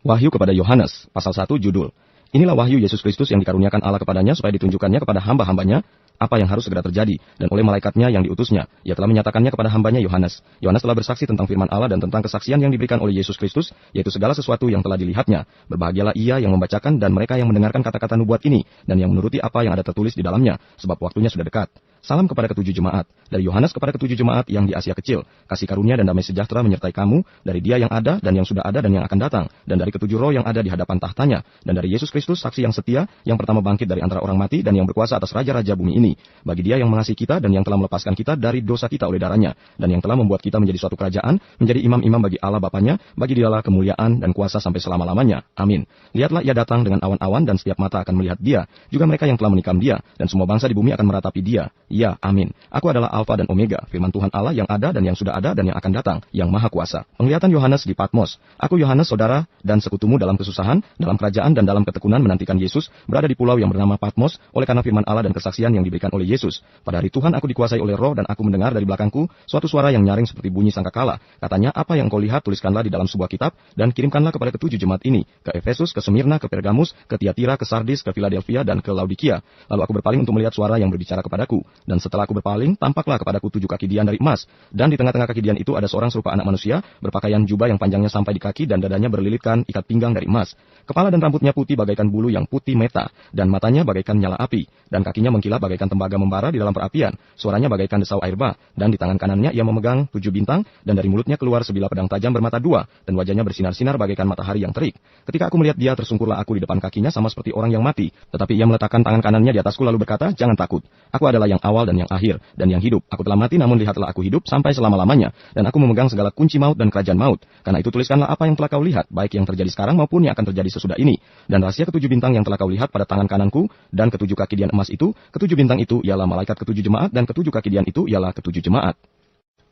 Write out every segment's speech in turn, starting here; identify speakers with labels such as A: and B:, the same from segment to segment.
A: Wahyu kepada Yohanes, pasal 1 judul. Inilah wahyu Yesus Kristus yang dikaruniakan Allah kepadanya supaya ditunjukkannya kepada hamba-hambanya apa yang harus segera terjadi, dan oleh malaikatnya yang diutusnya, ia telah menyatakannya kepada hambanya Yohanes. Yohanes telah bersaksi tentang firman Allah dan tentang kesaksian yang diberikan oleh Yesus Kristus, yaitu segala sesuatu yang telah dilihatnya. Berbahagialah ia yang membacakan dan mereka yang mendengarkan kata-kata nubuat ini, dan yang menuruti apa yang ada tertulis di dalamnya, sebab waktunya sudah dekat. Salam kepada ketujuh jemaat. Dari Yohanes kepada ketujuh jemaat yang di Asia Kecil. Kasih karunia dan damai sejahtera menyertai kamu, dari Dia yang ada dan yang sudah ada dan yang akan datang, dan dari ketujuh roh yang ada di hadapan tahtanya, dan dari Yesus Kristus, saksi yang setia, yang pertama bangkit dari antara orang mati dan yang berkuasa atas raja-raja bumi ini. Bagi Dia yang mengasihi kita dan yang telah melepaskan kita dari dosa kita oleh darahnya, dan yang telah membuat kita menjadi suatu kerajaan, menjadi imam-imam bagi Allah Bapanya, bagi Dialah kemuliaan dan kuasa sampai selama-lamanya. Amin. Lihatlah ia datang dengan awan-awan dan setiap mata akan melihat Dia, juga mereka yang telah menikam Dia, dan semua bangsa di bumi akan meratapi Dia. Ya, amin. Aku adalah Alfa dan Omega, firman Tuhan Allah yang ada dan yang sudah ada dan yang akan datang, yang maha kuasa. Penglihatan Yohanes di Patmos. Aku Yohanes, saudara dan sekutumu dalam kesusahan, dalam kerajaan dan dalam ketekunan menantikan Yesus, berada di pulau yang bernama Patmos, oleh karena firman Allah dan kesaksian yang diberikan oleh Yesus. Pada hari Tuhan aku dikuasai oleh roh dan aku mendengar dari belakangku suatu suara yang nyaring seperti bunyi sangkakala. Katanya, apa yang kau lihat tuliskanlah di dalam sebuah kitab dan kirimkanlah kepada ketujuh jemaat ini, ke Efesus, ke Semirna, ke Pergamus, ke Tiatira, ke Sardis, ke Philadelphia dan ke Laodikia. Lalu aku berpaling untuk melihat suara yang berbicara kepadaku, dan setelah aku berpaling, tampaklah kepadaku tujuh kaki dian dari emas, dan di tengah-tengah kaki dian itu ada seorang serupa anak manusia, berpakaian jubah yang panjangnya sampai di kaki dan dadanya berlilitkan ikat pinggang dari emas. Kepala dan rambutnya putih bagaikan bulu yang putih meta, dan matanya bagaikan nyala api, dan kakinya mengkilat bagaikan tembaga membara di dalam perapian. Suaranya bagaikan desau air bah, dan di tangan kanannya ia memegang 7 bintang, dan dari mulutnya keluar sebilah pedang tajam bermata 2, dan wajahnya bersinar-sinar bagaikan matahari yang terik. Ketika aku melihat dia, tersungkurlah aku di depan kakinya sama seperti orang yang mati. Tetapi ia meletakkan tangan kanannya di atasku lalu berkata, jangan takut. Aku adalah yang awal dan yang akhir, dan yang hidup. Aku telah mati, namun lihatlah aku hidup sampai selama-lamanya, dan aku memegang segala kunci maut dan kerajaan maut. Karena itu tuliskanlah apa yang telah kau lihat, baik yang terjadi sekarang maupun yang akan terjadi sesudah ini. Dan rahasia ketujuh bintang yang telah kau lihat pada tangan kananku, dan ketujuh kaki dian emas itu, ketujuh bintang itu ialah malaikat ketujuh jemaat, dan ketujuh kaki dian itu ialah ketujuh jemaat.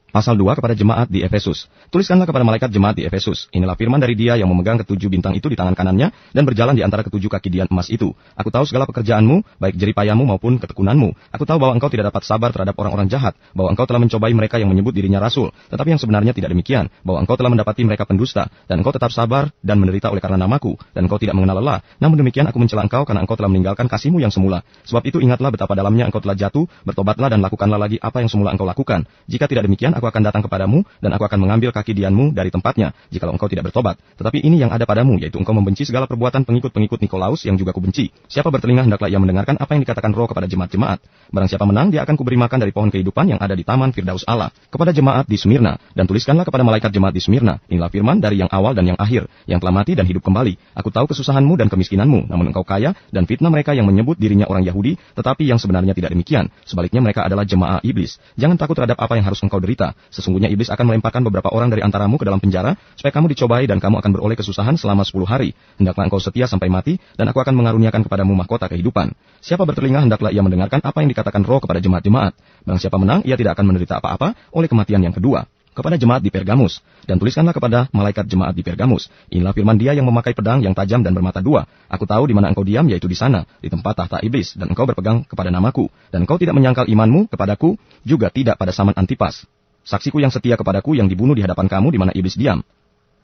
A: Pasal 2 kepada jemaat di Efesus. Tuliskanlah kepada malaikat jemaat di Efesus. Inilah firman dari Dia yang memegang ketujuh bintang itu di tangan kanannya dan berjalan di antara ketujuh kaki dian emas itu. Aku tahu segala pekerjaanmu, baik jeripayamu maupun ketekunanmu. Aku tahu bahwa engkau tidak dapat sabar terhadap orang-orang jahat, bahwa engkau telah mencobai mereka yang menyebut dirinya rasul, tetapi yang sebenarnya tidak demikian, bahwa engkau telah mendapati mereka pendusta, dan engkau tetap sabar dan menderita oleh karena namaku, dan engkau tidak mengenal lelah. Namun demikian aku mencela engkau karena engkau telah meninggalkan kasihmu yang semula. Sebab itu ingatlah betapa dalamnya engkau telah jatuh, bertobatlah dan lakukanlah lagi apa yang semula engkau lakukan. Jika tidak demikian, aku akan datang kepadamu, dan aku akan mengambil kaki dianmu dari tempatnya, jikalau engkau tidak bertobat. Tetapi ini yang ada padamu, yaitu engkau membenci segala perbuatan pengikut-pengikut Nikolaus yang juga kubenci. Siapa bertelinga hendaklah ia mendengarkan apa yang dikatakan Roh kepada jemaat-jemaat. Barang siapa menang, dia akan kuberi makan dari pohon kehidupan yang ada di taman Firdaus Allah. Kepada jemaat di Semirna, dan tuliskanlah kepada malaikat jemaat di Semirna, inilah firman dari yang awal dan yang akhir, yang telah mati dan hidup kembali. Aku tahu kesusahanmu dan kemiskinanmu, namun engkau kaya, dan fitnah mereka yang menyebut dirinya orang Yahudi, tetapi yang sebenarnya tidak demikian. Sebaliknya mereka adalah jemaah iblis. Jangan takut terhadap apa yang harus engkau derita. Sesungguhnya iblis akan melemparkan beberapa orang dari antaramu ke dalam penjara, supaya kamu dicobai dan kamu akan beroleh kesusahan selama 10 hari. Hendaklah engkau setia sampai mati, dan aku akan mengaruniakan kepadamu mahkota kehidupan. Siapa bertelinga hendaklah ia mendengarkan apa yang dikatakan Roh kepada jemaat-jemaat. Barang siapa menang, ia tidak akan menderita apa-apa oleh kematian yang kedua. Kepada jemaat di Pergamus, dan tuliskanlah kepada malaikat jemaat di Pergamus. Inilah firman Dia yang memakai pedang yang tajam dan bermata 2. Aku tahu di mana engkau diam, yaitu di sana, di tempat tahta iblis, dan engkau berpegang kepada namaku, dan engkau tidak menyangkal imanmu kepadaku, juga tidak pada zaman Antipas, saksiku yang setia kepadaku, yang dibunuh di hadapan kamu di mana iblis diam.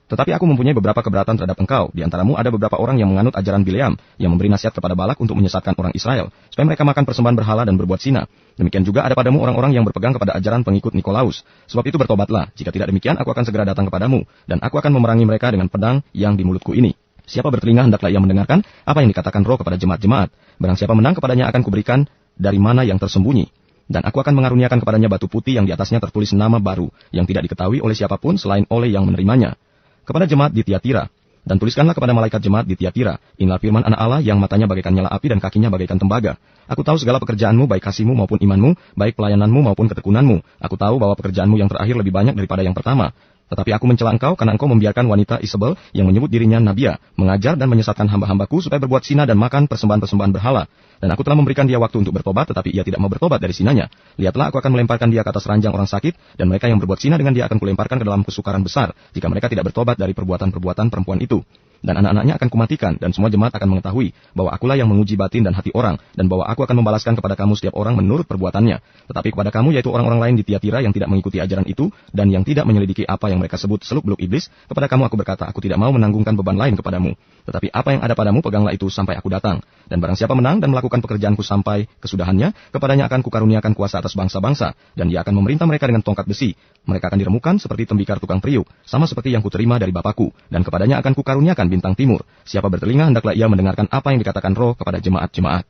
A: Tetapi aku mempunyai beberapa keberatan terhadap engkau. Di antaramu ada beberapa orang yang menganut ajaran Bileam, yang memberi nasihat kepada Balak untuk menyesatkan orang Israel, supaya mereka makan persembahan berhala dan berbuat zina. Demikian juga ada padamu orang-orang yang berpegang kepada ajaran pengikut Nikolaus. Sebab itu bertobatlah. Jika tidak demikian, aku akan segera datang kepadamu, dan aku akan memerangi mereka dengan pedang yang di mulutku ini. Siapa bertelinga hendaklah ia mendengarkan apa yang dikatakan Roh kepada jemaat-jemaat. Barang siapa menang, kepadanya akan kuberikan dari mana yang tersembunyi. Dan aku akan mengaruniakan kepadanya batu putih yang di atasnya tertulis nama baru, yang tidak diketahui oleh siapapun selain oleh yang menerimanya. Kepada jemaat di Tiatira, dan tuliskanlah kepada malaikat jemaat di Tiatira, inilah firman Anak Allah yang matanya bagaikan nyala api dan kakinya bagaikan tembaga. Aku tahu segala pekerjaanmu, baik kasihmu maupun imanmu, baik pelayananmu maupun ketekunanmu. Aku tahu bahwa pekerjaanmu yang terakhir lebih banyak daripada yang pertama. Tetapi aku mencela engkau karena engkau membiarkan wanita Isabel yang menyebut dirinya Nabia, mengajar dan menyesatkan hamba-hambaku supaya berbuat zina dan makan persembahan-persembahan berhala. Dan aku telah memberikan dia waktu untuk bertobat, tetapi ia tidak mau bertobat dari sinanya. Lihatlah, aku akan melemparkan dia ke atas ranjang orang sakit, dan mereka yang berbuat zina dengan dia akan kulemparkan ke dalam kesukaran besar, jika mereka tidak bertobat dari perbuatan-perbuatan perempuan itu. dan anak-anaknya akan kumatikan, dan semua jemaat akan mengetahui bahwa akulah yang menguji batin dan hati orang, dan bahwa aku akan membalaskan kepada kamu setiap orang menurut perbuatannya. Tetapi kepada kamu, yaitu orang-orang lain di Tiatira yang tidak mengikuti ajaran itu, dan yang tidak menyelidiki apa yang mereka sebut seluk-beluk iblis, kepada kamu aku berkata, aku tidak mau menanggungkan beban lain kepadamu. Tetapi apa yang ada padamu, peganglah itu sampai aku datang. Dan barang siapa menang dan melakukan pekerjaanku sampai kesudahannya, kepadanya akan kukaruniakan kuasa atas bangsa-bangsa, dan dia akan memerintah mereka dengan tongkat besi. Mereka akan diremukan seperti tembikar tukang periuk, sama seperti yang kuterima dari Bapakku, dan kepadanya akan kukaruniakan bintang timur. Siapa bertelinga, hendaklah ia mendengarkan apa yang dikatakan Roh kepada jemaat-jemaat.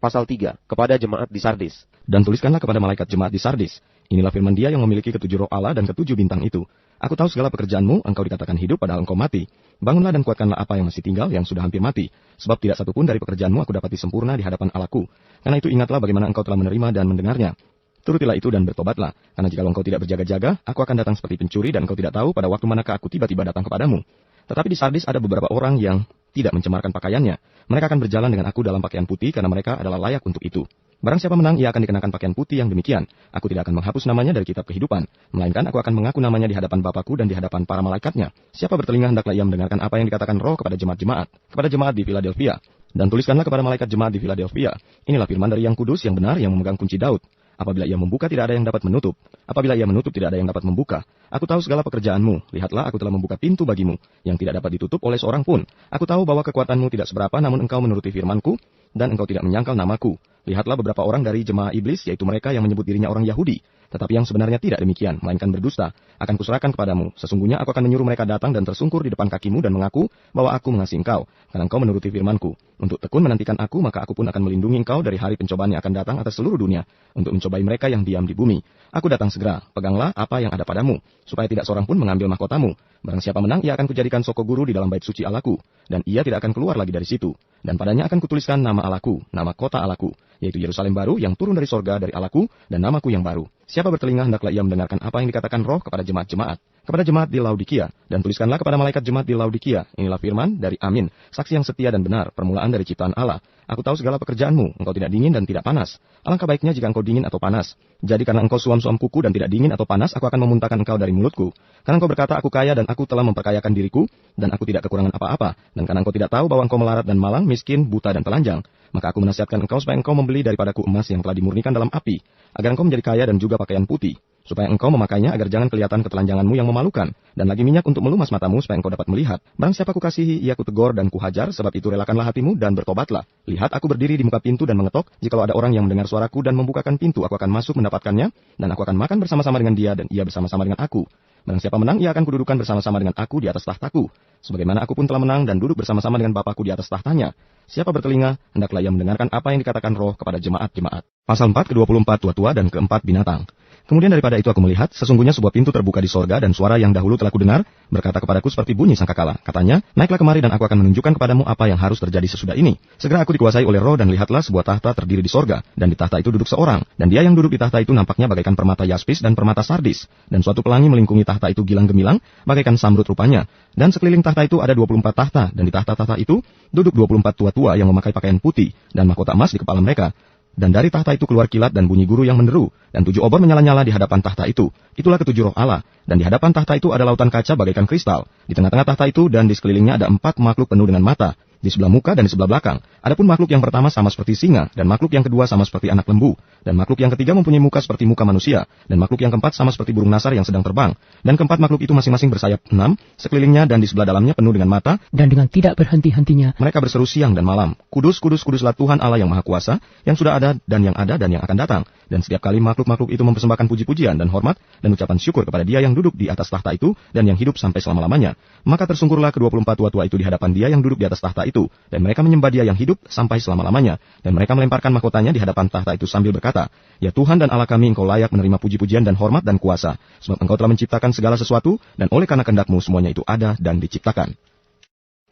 B: Pasal 3. Kepada jemaat di Sardis.
A: Dan tuliskanlah kepada malaikat jemaat di Sardis. Inilah firman Dia yang memiliki ketujuh roh Allah dan ketujuh bintang itu. Aku tahu segala pekerjaanmu, engkau dikatakan hidup padahal engkau mati. Bangunlah dan kuatkanlah apa yang masih tinggal, yang sudah hampir mati. Sebab tidak satupun dari pekerjaanmu aku dapati sempurna di hadapan Allahku. Karena itu ingatlah bagaimana engkau telah menerima dan mendengarnya. Turutilah itu dan bertobatlah. Karena jika engkau tidak berjaga-jaga, aku akan datang seperti pencuri dan engkau tidak tahu pada waktu manakah aku tiba-tiba datang kepadamu. Tetapi di Sardis ada beberapa orang yang tidak mencemarkan pakaiannya. Mereka akan berjalan dengan aku dalam pakaian putih karena mereka adalah layak untuk itu. Barang siapa menang, ia akan dikenakan pakaian putih yang demikian. Aku tidak akan menghapus namanya dari kitab kehidupan, melainkan aku akan mengaku namanya di hadapan Bapakku dan di hadapan para malaikatnya. Siapa bertelinga, hendaklah ia mendengarkan apa yang dikatakan Roh kepada jemaat-jemaat, kepada jemaat di Philadelphia. Dan tuliskanlah kepada malaikat jemaat di Philadelphia. Inilah firman dari yang kudus, yang benar, yang memegang kunci Daud. Apabila ia membuka, tidak ada yang dapat menutup. Apabila ia menutup, tidak ada yang dapat membuka. Aku tahu segala pekerjaanmu. Lihatlah, aku telah membuka pintu bagimu, yang tidak dapat ditutup oleh seorang pun. Aku tahu bahwa kekuatanmu tidak seberapa, namun engkau menuruti firmanku, dan engkau tidak menyangkal namaku. Lihatlah beberapa orang dari jemaah iblis, yaitu mereka yang menyebut dirinya orang Yahudi, tetapi yang sebenarnya tidak demikian, melainkan berdusta. Akan kuserahkan kepadamu. Sesungguhnya aku akan menyuruh mereka datang dan tersungkur di depan kakimu dan mengaku bahwa aku mengasihi engkau, karena engkau menuruti firmanku. Untuk tekun menantikan aku, maka aku pun akan melindungi engkau dari hari pencobaan yang akan datang atas seluruh dunia, untuk mencobai mereka yang diam di bumi. Aku datang segera, peganglah apa yang ada padamu, supaya tidak seorang pun mengambil mahkotamu. Barang siapa menang, ia akan kujadikan soko guru di dalam bait suci Allahku, dan ia tidak akan keluar lagi dari situ. Dan padanya akan kutuliskan nama Allahku, nama kota Allahku, yaitu Yerusalem baru yang turun dari sorga dari Allahku, dan namaku yang baru. Siapa bertelinga, hendaklah ia mendengarkan apa yang dikatakan Roh kepada jemaat-jemaat. Kepada jemaat di Laodikia, dan tuliskanlah kepada malaikat jemaat di Laodikia. Inilah firman dari Amin, saksi yang setia dan benar, permulaan dari ciptaan Allah. Aku tahu segala pekerjaanmu, engkau tidak dingin dan tidak panas. Alangkah baiknya jika engkau dingin atau panas. Jadi karena engkau suam-suam kuku dan tidak dingin atau panas, aku akan memuntahkan engkau dari mulutku. Karena engkau berkata, aku kaya dan aku telah memperkayakan diriku, dan aku tidak kekurangan apa-apa. Dan karena engkau tidak tahu bahwa engkau melarat dan malang, miskin, buta dan telanjang, maka aku menasihatkan engkau supaya engkau membeli daripadaku emas yang telah dimurnikan dalam api, agar engkau menjadi kaya dan juga pakaian putih, supaya engkau memakainya agar jangan kelihatan ketelanjanganmu yang memalukan, dan lagi minyak untuk melumas matamu supaya engkau dapat melihat. Barang siapa kukasihi, ia kutegur dan kuhajar, sebab itu relakanlah hatimu dan bertobatlah. Lihat, aku berdiri di muka pintu dan mengetok. Jikalau ada orang yang mendengar suaraku dan membukakan pintu, aku akan masuk mendapatkannya, dan aku akan makan bersama-sama dengan dia dan ia bersama-sama dengan aku. Barang siapa menang, ia akan kududukan bersama-sama dengan aku di atas tahtaku, sebagaimana aku pun telah menang dan duduk bersama-sama dengan Bapakku di atas tahtanya. Siapa bertelinga, hendaklah ia mendengarkan apa yang dikatakan Roh kepada jemaat-jemaat. Pasal 4 ke-24 tua-tua dan ke-4 binatang. Kemudian daripada itu aku melihat, sesungguhnya sebuah pintu terbuka di sorga, dan suara yang dahulu telah kudengar, berkata kepadaku seperti bunyi sangkakala. Katanya, naiklah kemari dan aku akan menunjukkan kepadamu apa yang harus terjadi sesudah ini. Segera aku dikuasai oleh Roh, dan lihatlah sebuah tahta terdiri di sorga, dan di tahta itu duduk seorang, dan dia yang duduk di tahta itu nampaknya bagaikan permata yaspis dan permata sardis, dan suatu pelangi melingkungi tahta itu gilang gemilang, bagaikan samrut rupanya. Dan sekeliling tahta itu ada 24 tahta, dan di tahta-tahta itu duduk 24 tua-tua yang memakai pakaian putih, dan mahkota emas di kepala mereka. Dan dari tahta itu keluar kilat dan bunyi guru yang menderu, dan 7 obor menyala-nyala di hadapan tahta itu. Itulah ketujuh roh Allah. Dan di hadapan tahta itu ada lautan kaca bagaikan kristal. Di tengah-tengah tahta itu dan di sekelilingnya ada 4 makhluk penuh dengan mata, di sebelah muka dan di sebelah belakang. Adapun makhluk yang pertama sama seperti singa, dan makhluk yang kedua sama seperti anak lembu, dan makhluk yang ketiga mempunyai muka seperti muka manusia, dan makhluk yang keempat sama seperti burung nasar yang sedang terbang. Dan keempat makhluk itu masing-masing bersayap 6, sekelilingnya dan di sebelah dalamnya penuh dengan mata,
C: dan dengan tidak berhenti-hentinya
A: mereka berseru siang dan malam, Kudus, kudus, kuduslah Tuhan Allah yang Maha Kuasa, yang sudah ada dan yang akan datang. Dan setiap kali makhluk-makhluk itu mempersembahkan puji-pujian dan hormat dan ucapan syukur kepada Dia yang duduk di atas tahta itu dan yang hidup sampai selama-lamanya. Maka tersungkurlah ke-24 tua-tua itu di hadapan Dia yang duduk di atas tahta itu, dan mereka menyembah Dia yang hidup sampai selama-lamanya. Dan mereka melemparkan mahkotanya di hadapan tahta itu sambil berkata, Ya Tuhan dan Allah kami, Engkau layak menerima puji-pujian dan hormat dan kuasa, sebab Engkau telah menciptakan segala sesuatu, dan oleh karena kehendak-Mu semuanya itu ada dan diciptakan.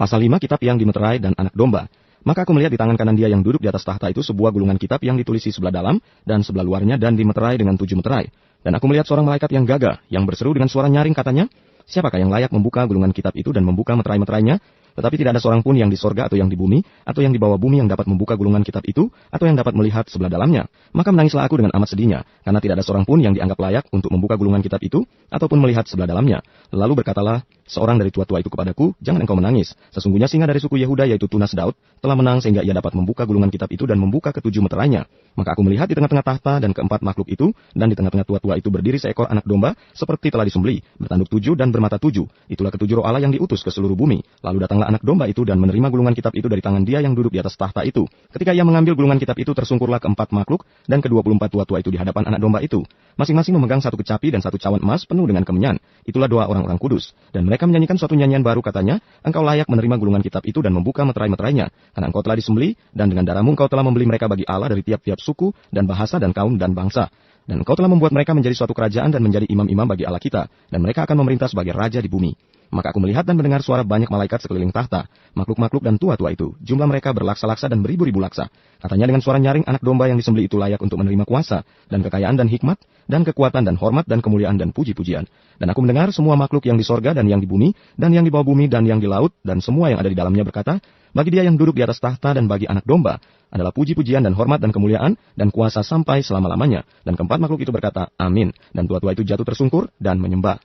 A: Pasal 5, kitab yang dimeterai dan anak domba. Maka aku melihat di tangan kanan Dia yang duduk di atas tahta itu sebuah gulungan kitab yang ditulisi sebelah dalam dan sebelah luarnya dan dimeterai dengan 7 meterai. Dan aku melihat seorang malaikat yang gagah, yang berseru dengan suara nyaring katanya, Siapakah yang layak membuka gulungan kitab itu dan membuka meterai-meterainya? Tetapi tidak ada seorang pun yang di sorga atau yang di bumi, atau yang di bawah bumi yang dapat membuka gulungan kitab itu, atau yang dapat melihat sebelah dalamnya. Maka menangislah aku dengan amat sedihnya, karena tidak ada seorang pun yang dianggap layak untuk membuka gulungan kitab itu, ataupun melihat sebelah dalamnya. Lalu berkatalah, Seorang dari tua-tua itu kepadaku, jangan engkau menangis. Sesungguhnya singa dari suku Yehuda yaitu Tunas Daud telah menang sehingga ia dapat membuka gulungan kitab itu dan membuka ketujuh meterainya. Maka aku melihat di tengah-tengah tahta dan keempat makhluk itu, dan di tengah-tengah tua-tua itu berdiri seekor anak domba seperti telah disembelih, bertanduk 7 dan bermata 7. Itulah ketujuh roh Allah yang diutus ke seluruh bumi. Lalu datanglah anak domba itu dan menerima gulungan kitab itu dari tangan dia yang duduk di atas tahta itu. Ketika ia mengambil gulungan kitab itu, tersungkurlah keempat makhluk dan ke-24 tua-tua itu di hadapan anak domba itu. Masing-masing memegang satu kecapi dan satu cawan emas penuh dengan kemenyan. Itulah doa orang-orang kudus. Dan mereka menyanyikan suatu nyanyian baru, katanya, engkau layak menerima gulungan kitab itu dan membuka meterai-meterainya, karena engkau telah disembelih, dan dengan darahmu engkau telah membeli mereka bagi Allah dari tiap-tiap suku dan bahasa dan kaum dan bangsa. Dan engkau telah membuat mereka menjadi suatu kerajaan dan menjadi imam-imam bagi Allah kita, dan mereka akan memerintah sebagai raja di bumi. Maka aku melihat dan mendengar suara banyak malaikat sekeliling tahta, makhluk-makhluk dan tua-tua itu. Jumlah mereka berlaksa-laksa dan beribu-ribu laksa. Katanya dengan suara nyaring, anak domba yang disembelih itu layak untuk menerima kuasa, dan kekayaan dan hikmat, dan kekuatan dan hormat dan kemuliaan dan puji-pujian. Dan aku mendengar semua makhluk yang di sorga dan yang di bumi, dan yang di bawah bumi dan yang di laut, dan semua yang ada di dalamnya berkata, bagi dia yang duduk di atas tahta dan bagi anak domba, adalah puji-pujian dan hormat dan kemuliaan, dan kuasa sampai selama-lamanya. Dan keempat makhluk itu berkata, amin. Dan tua-tua itu jatuh tersungkur dan menyembah.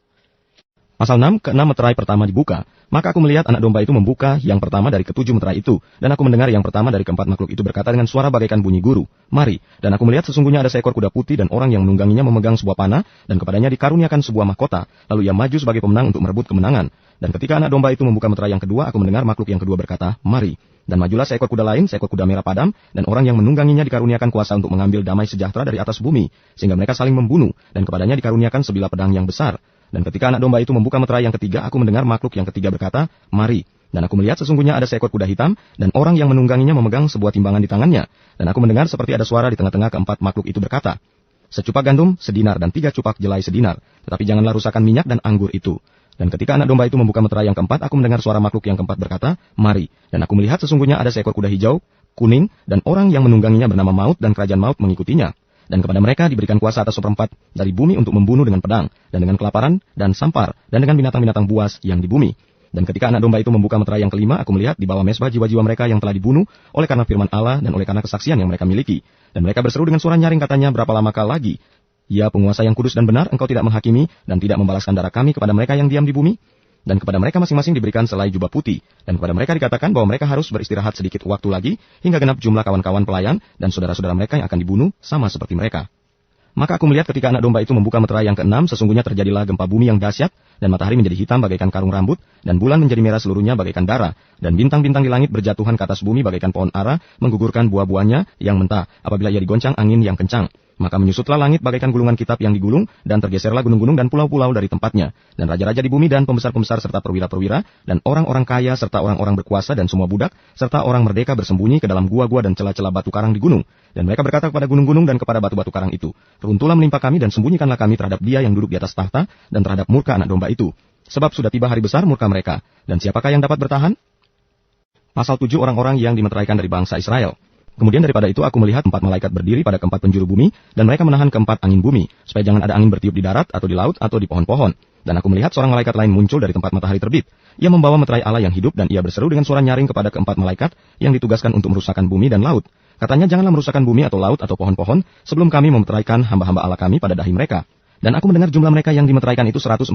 A: Pasal 6, keenam meterai pertama dibuka. Maka aku melihat anak domba itu membuka yang pertama dari ketujuh meterai itu. Dan aku mendengar yang pertama dari keempat makhluk itu berkata dengan suara bagaikan bunyi guru, mari. Dan aku melihat sesungguhnya ada seekor kuda putih dan orang yang menungganginya memegang sebuah panah, dan kepadanya dikaruniakan sebuah mahkota. Lalu ia maju sebagai pemenang untuk merebut kemenangan. Dan ketika anak domba itu membuka meterai yang kedua, aku mendengar makhluk yang kedua berkata, mari. Dan majulah seekor kuda lain, seekor kuda merah padam, dan orang yang menungganginya dikaruniakan kuasa untuk mengambil damai sejahtera dari atas bumi, sehingga mereka saling membunuh, dan kepadanya dikaruniakan sebilah pedang yang besar. Dan ketika anak domba itu membuka meterai yang ketiga, aku mendengar makhluk yang ketiga berkata, mari. Dan aku melihat sesungguhnya ada seekor kuda hitam, dan orang yang menungganginya memegang sebuah timbangan di tangannya. Dan aku mendengar seperti ada suara di tengah-tengah keempat makhluk itu berkata, secupak gandum, sedinar, dan 3 cupak jelai sedinar. Tetapi janganlah rusakkan minyak dan anggur itu. Dan ketika anak domba itu membuka meterai yang keempat, aku mendengar suara makhluk yang keempat berkata, mari. Dan aku melihat sesungguhnya ada seekor kuda hijau, kuning, dan orang yang menungganginya bernama Maut, dan kerajaan Maut mengikutinya. Dan kepada mereka diberikan kuasa atas seperempat dari bumi untuk membunuh dengan pedang, dan dengan kelaparan, dan sampar, dan dengan binatang-binatang buas yang di bumi. Dan ketika anak domba itu membuka meterai yang kelima, aku melihat di bawah mesbah jiwa-jiwa mereka yang telah dibunuh oleh karena firman Allah dan oleh karena kesaksian yang mereka miliki. Dan mereka berseru dengan suara nyaring, katanya, berapa lamakah lagi? Ya penguasa yang kudus dan benar, engkau tidak menghakimi dan tidak membalaskan darah kami kepada mereka yang diam di bumi? Dan kepada mereka masing-masing diberikan selai jubah putih. Dan kepada mereka dikatakan bahwa mereka harus beristirahat sedikit waktu lagi, hingga genap jumlah kawan-kawan pelayan dan saudara-saudara mereka yang akan dibunuh, sama seperti mereka. Maka aku melihat ketika anak domba itu membuka meterai yang keenam, sesungguhnya terjadilah gempa bumi yang dahsyat, dan matahari menjadi hitam bagaikan karung rambut, dan bulan menjadi merah seluruhnya bagaikan darah, dan bintang-bintang di langit berjatuhan ke atas bumi bagaikan pohon ara, menggugurkan buah-buahnya yang mentah, apabila ia digoncang angin yang kencang. Maka menyusutlah langit bagaikan gulungan kitab yang digulung, dan tergeserlah gunung-gunung dan pulau-pulau dari tempatnya. Dan raja-raja di bumi dan pembesar-pembesar serta perwira-perwira, dan orang-orang kaya serta orang-orang berkuasa dan semua budak, serta orang merdeka bersembunyi ke dalam gua-gua dan celah-celah batu karang di gunung. Dan mereka berkata kepada gunung-gunung dan kepada batu-batu karang itu, runtuhlah menimpa kami dan sembunyikanlah kami terhadap dia yang duduk di atas tahta, dan terhadap murka anak domba itu. Sebab sudah tiba hari besar murka mereka. Dan siapakah yang dapat bertahan? Pasal 7, orang-orang yang dimeteraikan dari bangsa Israel. Kemudian daripada itu aku melihat 4 malaikat berdiri pada keempat penjuru bumi, dan mereka menahan keempat angin bumi, supaya jangan ada angin bertiup di darat, atau di laut, atau di pohon-pohon. Dan aku melihat seorang malaikat lain muncul dari tempat matahari terbit. Ia membawa meterai Allah yang hidup, dan ia berseru dengan suara nyaring kepada keempat malaikat yang ditugaskan untuk merusakkan bumi dan laut. Katanya, janganlah merusakkan bumi atau laut atau pohon-pohon, sebelum kami memeteraikan hamba-hamba Allah kami pada dahi mereka. Dan aku mendengar jumlah mereka yang dimeteraikan itu 144.000,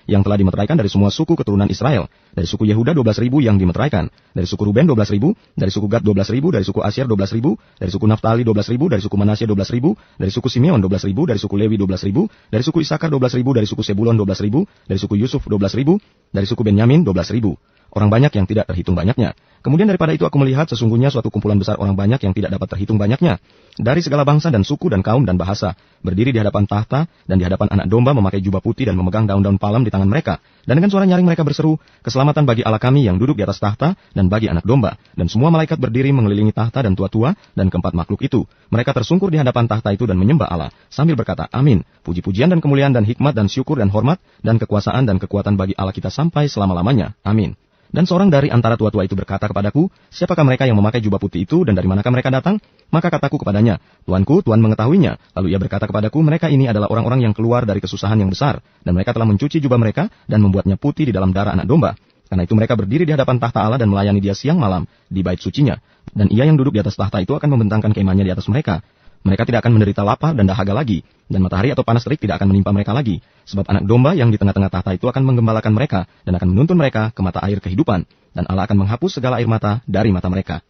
A: yang telah dimeteraikan dari semua suku keturunan Israel. Dari suku Yehuda 12.000 yang dimeteraikan. Dari suku Ruben 12.000, dari suku Gad 12.000, dari suku Asyir 12.000, dari suku Naftali 12.000, dari suku Manasye 12.000, dari suku Simeon 12.000, dari suku Lewi 12.000, dari suku Isakar 12.000, dari suku Sebulon 12.000, dari suku Yusuf 12.000, dari suku Benyamin 12.000. Orang banyak yang tidak terhitung banyaknya. Kemudian daripada itu aku melihat sesungguhnya suatu kumpulan besar orang banyak yang tidak dapat terhitung banyaknya. Dari segala bangsa dan suku dan kaum dan bahasa. Berdiri di hadapan tahta dan di hadapan anak domba memakai jubah putih dan memegang daun-daun palem di tangan mereka. Dan dengan suara nyaring mereka berseru, keselamatan bagi Allah kami yang duduk di atas tahta dan bagi anak domba. Dan semua malaikat berdiri mengelilingi tahta dan tua-tua dan keempat makhluk itu. Mereka tersungkur di hadapan tahta itu dan menyembah Allah. Sambil berkata, amin. Puji-pujian dan kemuliaan dan hikmat dan syukur dan hormat dan kekuasaan dan kekuatan bagi Allah kita sampai selama-lamanya. Amin. Dan seorang dari antara tua-tua itu berkata kepadaku, siapakah mereka yang memakai jubah putih itu dan dari manakah mereka datang? Maka kataku kepadanya, Tuanku, Tuan mengetahuinya. Lalu ia berkata kepadaku, mereka ini adalah orang-orang yang keluar dari kesusahan yang besar, dan mereka telah mencuci jubah mereka dan membuatnya putih di dalam darah anak domba. Karena itu mereka berdiri di hadapan tahta Allah dan melayani dia siang malam di bait sucinya. Dan ia yang duduk di atas tahta itu akan membentangkan kemahnya di atas mereka. Mereka tidak akan menderita lapar dan dahaga lagi, dan matahari atau panas terik tidak akan menimpa mereka lagi, sebab anak domba yang di tengah-tengah tahta itu akan menggembalakan mereka dan akan menuntun mereka ke mata air kehidupan, dan Allah akan menghapus segala air mata dari mata mereka.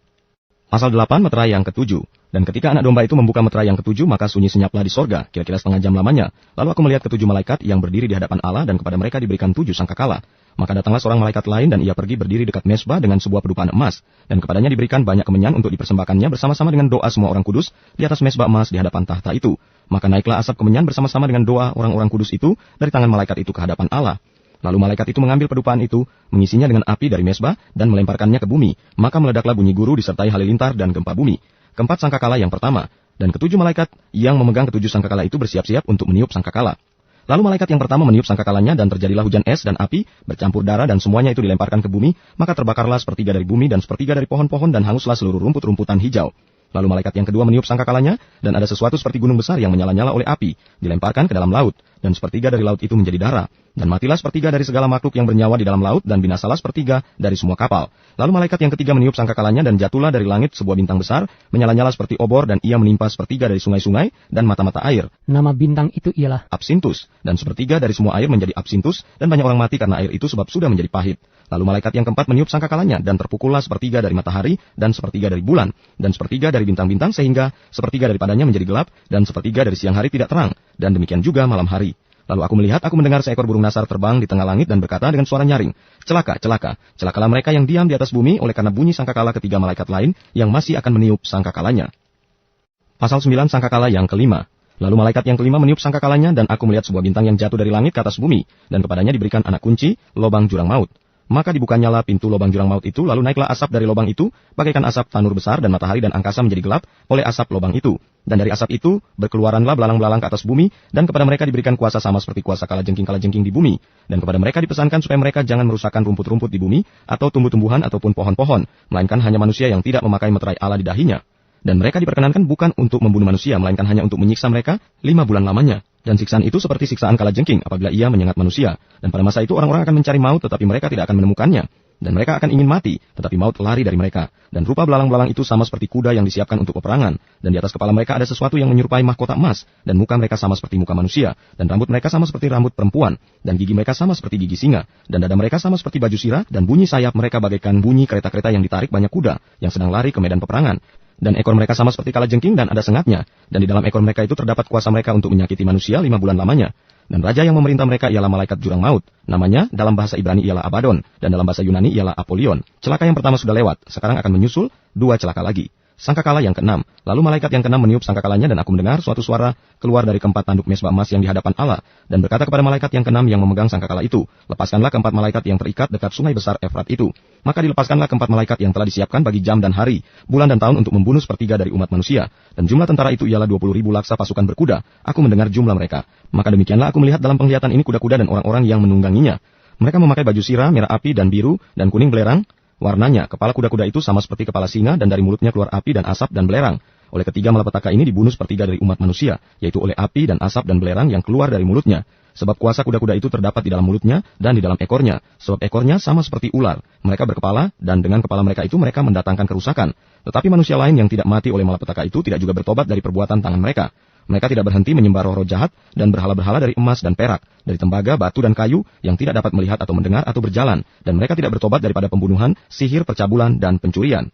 A: Pasal 8, meterai yang ke-7. Dan ketika anak domba itu membuka meterai yang ke-7, maka sunyi senyaplah di sorga, kira-kira setengah jam lamanya. Lalu aku melihat ke-7 malaikat yang berdiri di hadapan Allah, dan kepada mereka diberikan 7 sangkakala. Maka datanglah seorang malaikat lain, dan ia pergi berdiri dekat mesbah dengan sebuah pedupaan emas. Dan kepadanya diberikan banyak kemenyan untuk dipersembahkannya bersama-sama dengan doa semua orang kudus di atas mesbah emas di hadapan tahta itu. Maka naiklah asap kemenyan bersama-sama dengan doa orang-orang kudus itu dari tangan malaikat itu ke hadapan Allah. Lalu malaikat itu mengambil pedupaan itu, mengisinya dengan api dari mesbah, dan melemparkannya ke bumi. Maka meledaklah bunyi guru disertai halilintar dan gempa bumi. Keempat sangkakala yang pertama, dan ke-7 malaikat yang memegang ke-7 sangkakala itu bersiap-siap untuk meniup sangkakala. Lalu malaikat yang pertama meniup sangkakalanya, dan terjadilah hujan es dan api, bercampur darah, dan semuanya itu dilemparkan ke bumi, maka terbakarlah sepertiga dari bumi dan sepertiga dari pohon-pohon, dan hanguslah seluruh rumput-rumputan hijau. Lalu malaikat yang kedua meniup sangkakalanya, dan ada sesuatu seperti gunung besar yang menyala-nyala oleh api, dilemparkan ke dalam laut, dan sepertiga dari laut itu menjadi darah. Dan matilah sepertiga dari segala makhluk yang bernyawa di dalam laut, dan binasalah sepertiga dari semua kapal. Lalu malaikat yang ketiga meniup sangkakalanya, dan jatuhlah dari langit sebuah bintang besar, menyala-nyala seperti obor, dan ia menimpa sepertiga dari sungai-sungai dan mata-mata air.
C: Nama bintang itu ialah
A: Absintus, dan sepertiga dari semua air menjadi absintus, dan banyak orang mati karena air itu sebab sudah menjadi pahit. Lalu malaikat yang keempat meniup sangkakalanya, dan terpukullah sepertiga dari matahari, dan sepertiga dari bulan, dan sepertiga dari bintang-bintang, sehingga sepertiga daripadanya menjadi gelap, dan sepertiga dari siang hari tidak terang, dan demikian juga malam hari. Lalu aku mendengar seekor burung nasar terbang di tengah langit dan berkata dengan suara nyaring, "Celaka, celaka, celakalah mereka yang diam di atas bumi oleh karena bunyi sangkakala ketiga malaikat lain yang masih akan meniup sangkakalanya." Pasal 9, sangkakala yang kelima. Lalu malaikat yang kelima meniup sangkakalanya, dan aku melihat sebuah bintang yang jatuh dari langit ke atas bumi, dan kepadanya diberikan anak kunci, lobang jurang maut. Maka dibukanyalah pintu lobang jurang maut itu, lalu naiklah asap dari lobang itu, bagaikan asap tanur besar, dan matahari dan angkasa menjadi gelap oleh asap lobang itu. Dan dari asap itu, berkeluaranlah belalang-belalang ke atas bumi, dan kepada mereka diberikan kuasa sama seperti kuasa kalajengking-kalajengking di bumi. Dan kepada mereka dipesankan supaya mereka jangan merusakkan rumput-rumput di bumi, atau tumbuh-tumbuhan ataupun pohon-pohon, melainkan hanya manusia yang tidak memakai meterai Allah di dahinya. Dan mereka diperkenankan bukan untuk membunuh manusia, melainkan hanya untuk menyiksa mereka 5 bulan lamanya. Dan siksaan itu seperti siksaan kalajengking apabila ia menyengat manusia. Dan pada masa itu orang-orang akan mencari maut, tetapi mereka tidak akan menemukannya. Dan mereka akan ingin mati, tetapi maut lari dari mereka. Dan rupa belalang-belalang itu sama seperti kuda yang disiapkan untuk peperangan. Dan di atas kepala mereka ada sesuatu yang menyerupai mahkota emas. Dan muka mereka sama seperti muka manusia. Dan rambut mereka sama seperti rambut perempuan. Dan gigi mereka sama seperti gigi singa. Dan dada mereka sama seperti baju sirah. Dan bunyi sayap mereka bagaikan bunyi kereta-kereta yang ditarik banyak kuda yang sedang lari ke medan peperangan. Dan ekor mereka sama seperti kalajengking dan ada sengatnya. Dan di dalam ekor mereka itu terdapat kuasa mereka untuk menyakiti manusia 5 bulan lamanya. Dan raja yang memerintah mereka ialah malaikat jurang maut. Namanya dalam bahasa Ibrani ialah Abaddon, dan dalam bahasa Yunani ialah Apollyon. Celaka yang pertama sudah lewat, sekarang akan menyusul 2 celaka lagi. Sangkakala yang ke-6. Lalu malaikat yang ke-6 meniup sangkakalanya, dan aku mendengar suatu suara keluar dari keempat tanduk mesbah emas yang di hadapan Allah, dan berkata kepada malaikat yang ke-6 yang memegang sangkakala itu, "Lepaskanlah keempat malaikat yang terikat dekat sungai besar Efrat itu." Maka dilepaskanlah keempat malaikat yang telah disiapkan bagi jam dan hari, bulan dan tahun untuk membunuh sepertiga dari umat manusia. Dan jumlah tentara itu ialah 20.000 laksa pasukan berkuda. Aku mendengar jumlah mereka. Maka demikianlah aku melihat dalam penglihatan ini kuda-kuda dan orang-orang yang menungganginya. Mereka memakai baju sirah, merah api dan biru, dan kuning belerang. Warnanya, kepala kuda-kuda itu sama seperti kepala singa, dan dari mulutnya keluar api dan asap dan belerang. Oleh ketiga malapetaka ini dibunuh sepertiga dari umat manusia, yaitu oleh api dan asap dan belerang yang keluar dari mulutnya. Sebab kuasa kuda-kuda itu terdapat di dalam mulutnya dan di dalam ekornya. Sebab ekornya sama seperti ular. Mereka berkepala, dan dengan kepala mereka itu mereka mendatangkan kerusakan. Tetapi manusia lain yang tidak mati oleh malapetaka itu tidak juga bertobat dari perbuatan tangan mereka. Mereka tidak berhenti menyembah roh-roh jahat dan berhala-berhala dari emas dan perak, dari tembaga, batu dan kayu yang tidak dapat melihat atau mendengar atau berjalan. Dan mereka tidak bertobat daripada pembunuhan, sihir, percabulan, dan pencurian.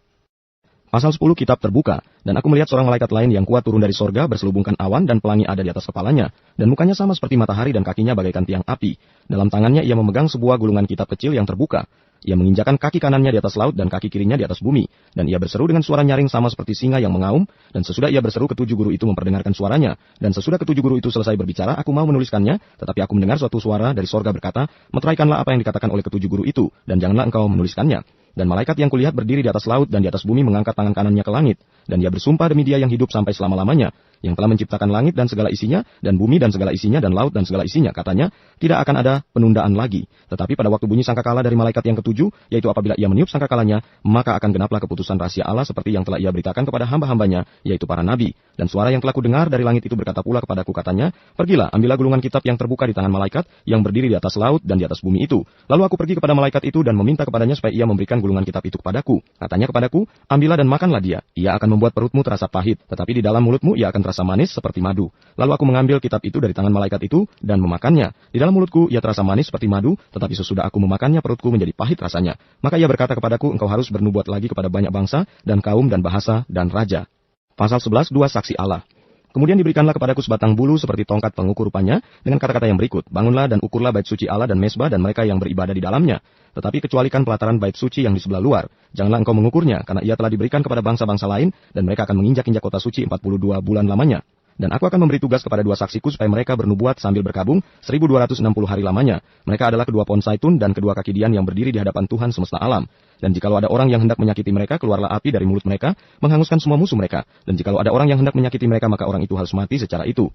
A: Pasal 10, kitab terbuka, dan aku melihat seorang malaikat lain yang kuat turun dari sorga, berselubungkan awan dan pelangi ada di atas kepalanya, dan mukanya sama seperti matahari dan kakinya bagaikan tiang api. Dalam tangannya ia memegang sebuah gulungan kitab kecil yang terbuka. Ia menginjakan kaki kanannya di atas laut dan kaki kirinya di atas bumi, dan ia berseru dengan suara nyaring sama seperti singa yang mengaum, dan sesudah ia berseru ke 7 guru itu memperdengarkan suaranya, dan sesudah ke 7 guru itu selesai berbicara, aku mau menuliskannya, tetapi aku mendengar suatu suara dari sorga berkata, meteraikanlah apa yang dikatakan oleh ke 7 guru itu, dan janganlah engkau menuliskannya. Dan malaikat yang kulihat berdiri di atas laut dan di atas bumi mengangkat tangan kanannya ke langit. Dan ia bersumpah demi Dia yang hidup sampai selama-lamanya, yang telah menciptakan langit dan segala isinya, dan bumi dan segala isinya, dan laut dan segala isinya. Katanya, tidak akan ada penundaan lagi. Tetapi pada waktu bunyi sangkakala dari malaikat yang ke-7, yaitu apabila ia meniup sangkakalanya, maka akan genaplah keputusan rahasia Allah seperti yang telah ia beritakan kepada hamba-hambanya, yaitu para nabi. Dan suara yang telah kudengar dari langit itu berkata pula kepadaku, katanya, "Pergilah, ambillah gulungan kitab yang terbuka di tangan malaikat yang berdiri di atas laut dan di atas bumi itu." Lalu aku pergi kepada malaikat itu dan meminta kepadanya supaya ia memberikan gulungan kitab itu kepadaku. Katanya kepadaku, ambillah dan makanlah dia. Ia akan membuat perutmu terasa pahit, tetapi di dalam mulutmu ia akan terasa manis seperti madu. Lalu aku mengambil kitab itu dari tangan malaikat itu dan memakannya. Di dalam mulutku ia terasa manis seperti madu, tetapi sesudah aku memakannya perutku menjadi pahit rasanya. Maka ia berkata kepadaku, engkau harus bernubuat lagi kepada banyak bangsa dan kaum dan bahasa dan raja. Pasal 11, dua saksi Allah. Kemudian diberikanlah kepadaku sebatang bulu seperti tongkat pengukur rupanya, dengan kata-kata yang berikut, bangunlah dan ukurlah bait suci Allah dan mesbah dan mereka yang beribadah di dalamnya. Tetapi kecualikan pelataran bait suci yang di sebelah luar. Janganlah engkau mengukurnya, karena ia telah diberikan kepada bangsa-bangsa lain, dan mereka akan menginjak-injak kota suci 42 bulan lamanya. Dan aku akan memberi tugas kepada dua saksiku supaya mereka bernubuat sambil berkabung 1260 hari lamanya. Mereka adalah kedua pohon zaitun dan kedua kaki dian yang berdiri di hadapan Tuhan semesta alam. Dan jikalau ada orang yang hendak menyakiti mereka, keluarlah api dari mulut mereka, menghanguskan semua musuh mereka. Dan jikalau ada orang yang hendak menyakiti mereka, maka orang itu harus mati secara itu.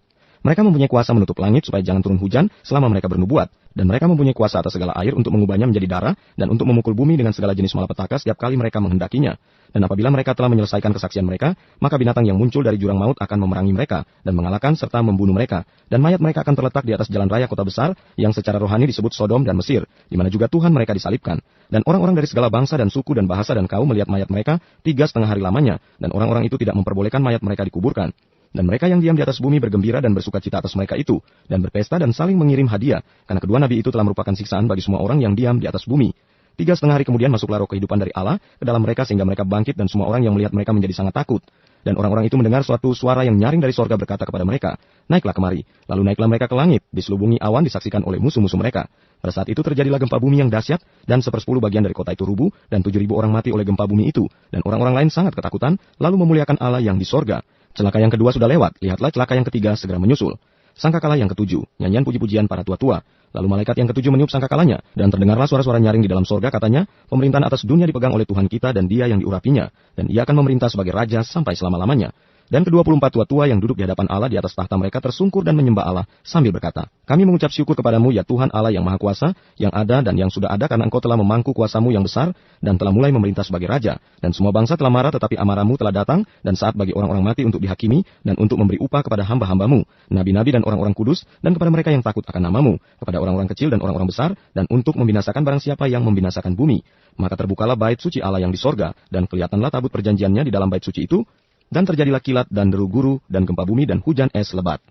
A: Mereka mempunyai kuasa menutup langit supaya jangan turun hujan selama mereka bernubuat. Dan mereka mempunyai kuasa atas segala air untuk mengubahnya menjadi darah dan untuk memukul bumi dengan segala jenis malapetaka setiap kali mereka menghendakinya. Dan apabila mereka telah menyelesaikan kesaksian mereka, maka binatang yang muncul dari jurang maut akan memerangi mereka dan mengalahkan serta membunuh mereka. Dan mayat mereka akan terletak di atas jalan raya kota besar yang secara rohani disebut Sodom dan Mesir, di mana juga Tuhan mereka disalibkan. Dan orang-orang dari segala bangsa dan suku dan bahasa dan kaum melihat mayat mereka 3,5 hari lamanya, dan orang-orang itu tidak memperbolehkan mayat mereka dikuburkan. Dan mereka yang diam di atas bumi bergembira dan bersukacita atas mereka itu, dan berpesta dan saling mengirim hadiah, karena kedua nabi itu telah merupakan siksaan bagi semua orang yang diam di atas bumi. 3,5 hari kemudian masuklah roh kehidupan dari Allah ke dalam mereka sehingga mereka bangkit dan semua orang yang melihat mereka menjadi sangat takut. Dan orang-orang itu mendengar suatu suara yang nyaring dari sorga berkata kepada mereka, naiklah kemari. Lalu naiklah mereka ke langit, diselubungi awan disaksikan oleh musuh-musuh mereka. Pada saat itu terjadilah gempa bumi yang dahsyat, dan 1/10 bagian dari kota itu rubuh, dan 7.000 orang mati oleh gempa bumi itu. Dan orang-orang lain sangat ketakutan, lalu memuliakan Allah yang di sorga. Celaka yang kedua sudah lewat, lihatlah celaka yang ketiga segera menyusul. Sangkakala yang ketujuh, nyanyian puji-pujian para tua-tua. Lalu malaikat yang ketujuh meniup sangkakalanya, dan terdengarlah suara-suara nyaring di dalam sorga katanya, pemerintahan atas dunia dipegang oleh Tuhan kita dan dia yang diurapinya, dan ia akan memerintah sebagai raja sampai selama-lamanya. Dan ke-24 tua-tua yang duduk di hadapan Allah di atas tahta mereka tersungkur dan menyembah Allah sambil berkata, kami mengucap syukur kepadamu ya Tuhan Allah yang Maha Kuasa, yang ada dan yang sudah ada karena engkau telah memangku kuasamu yang besar dan telah mulai memerintah sebagai raja. Dan semua bangsa telah marah tetapi amarahmu telah datang dan saat bagi orang-orang mati untuk dihakimi dan untuk memberi upah kepada hamba-hambamu, nabi-nabi dan orang-orang kudus dan kepada mereka yang takut akan namamu, kepada orang-orang kecil dan orang-orang besar dan untuk membinasakan barang siapa yang membinasakan bumi. Maka terbukalah bait suci Allah yang di sorga dan kelihatanlah tabut perjanjiannya di dalam bait suci itu. Dan terjadilah kilat dan deru guru dan gempa bumi dan hujan es lebat.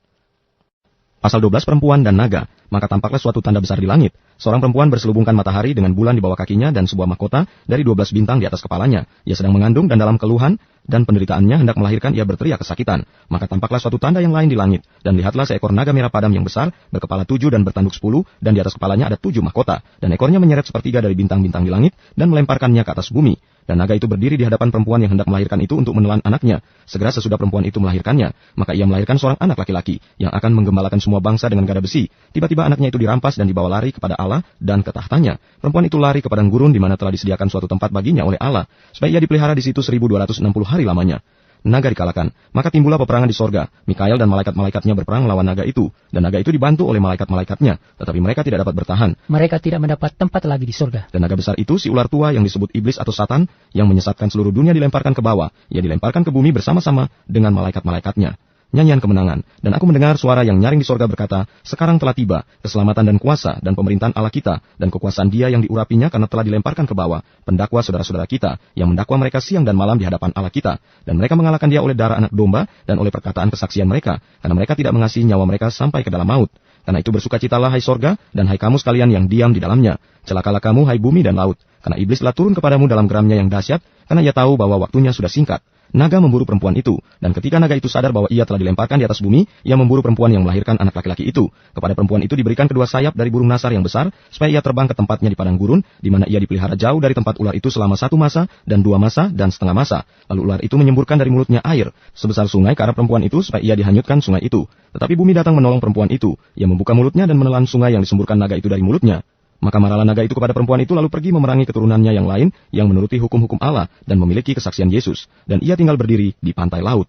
A: Pasal 12 perempuan dan naga. Maka tampaklah suatu tanda besar di langit. Seorang perempuan berselubungkan matahari dengan bulan di bawah kakinya dan sebuah mahkota dari 12 bintang di atas kepalanya. Ia sedang mengandung dan dalam keluhan dan penderitaannya hendak melahirkan ia berteriak kesakitan. Maka tampaklah suatu tanda yang lain di langit. Dan lihatlah seekor naga merah padam yang besar, berkepala 7 dan bertanduk 10, dan di atas kepalanya ada 7 mahkota. Dan ekornya menyeret sepertiga dari bintang-bintang di langit dan melemparkannya ke atas bumi. Dan naga itu berdiri di hadapan perempuan yang hendak melahirkan itu untuk menelan anaknya. Segera sesudah perempuan itu melahirkannya, maka ia melahirkan seorang anak laki-laki yang akan menggembalakan semua bangsa dengan gada besi. Tiba-tiba anaknya itu dirampas dan dibawa lari kepada Allah dan ke tahtanya. Perempuan itu lari ke padang gurun di mana telah disediakan suatu tempat baginya oleh Allah, supaya ia dipelihara di situ 1260 hari lamanya. Naga dikalahkan, maka timbullah peperangan di sorga. Mikael dan malaikat-malaikatnya berperang melawan naga itu, dan naga itu dibantu oleh malaikat-malaikatnya, tetapi mereka tidak dapat bertahan.
C: Mereka tidak mendapat tempat lagi di surga.
A: Dan naga besar itu, si ular tua yang disebut iblis atau Satan, yang menyesatkan seluruh dunia dilemparkan ke bawah. Ia dilemparkan ke bumi bersama-sama dengan malaikat-malaikatnya. Nyanyian kemenangan. Dan aku mendengar suara yang nyaring di sorga berkata, sekarang telah tiba keselamatan dan kuasa dan pemerintahan Allah kita dan kekuasaan dia yang diurapinya karena telah dilemparkan ke bawah. Pendakwa saudara-saudara kita yang mendakwa mereka siang dan malam di hadapan Allah kita. Dan mereka mengalahkan dia oleh darah anak domba dan oleh perkataan kesaksian mereka. Karena mereka tidak mengasihi nyawa mereka sampai ke dalam maut. Karena itu bersukacitalah hai sorga dan hai kamu sekalian yang diam di dalamnya. Celakalah kamu hai bumi dan laut. Karena iblis telah turun kepadamu dalam geramnya yang dahsyat. Karena ia tahu bahwa waktunya sudah singkat. Naga memburu perempuan itu, dan ketika naga itu sadar bahwa ia telah dilemparkan di atas bumi, ia memburu perempuan yang melahirkan anak laki-laki itu. Kepada perempuan itu diberikan kedua sayap dari burung nasar yang besar, supaya ia terbang ke tempatnya di padang gurun, di mana ia dipelihara jauh dari tempat ular itu selama 1 masa, dan 2 masa, dan setengah masa. Lalu ular itu menyemburkan dari mulutnya air, sebesar sungai ke arah perempuan itu, supaya ia dihanyutkan sungai itu. Tetapi bumi datang menolong perempuan itu, ia membuka mulutnya dan menelan sungai yang disemburkan naga itu dari mulutnya. Maka marahlah naga itu kepada perempuan itu lalu pergi memerangi keturunannya yang lain yang menuruti hukum-hukum Allah dan memiliki kesaksian Yesus. Dan ia tinggal berdiri di pantai laut.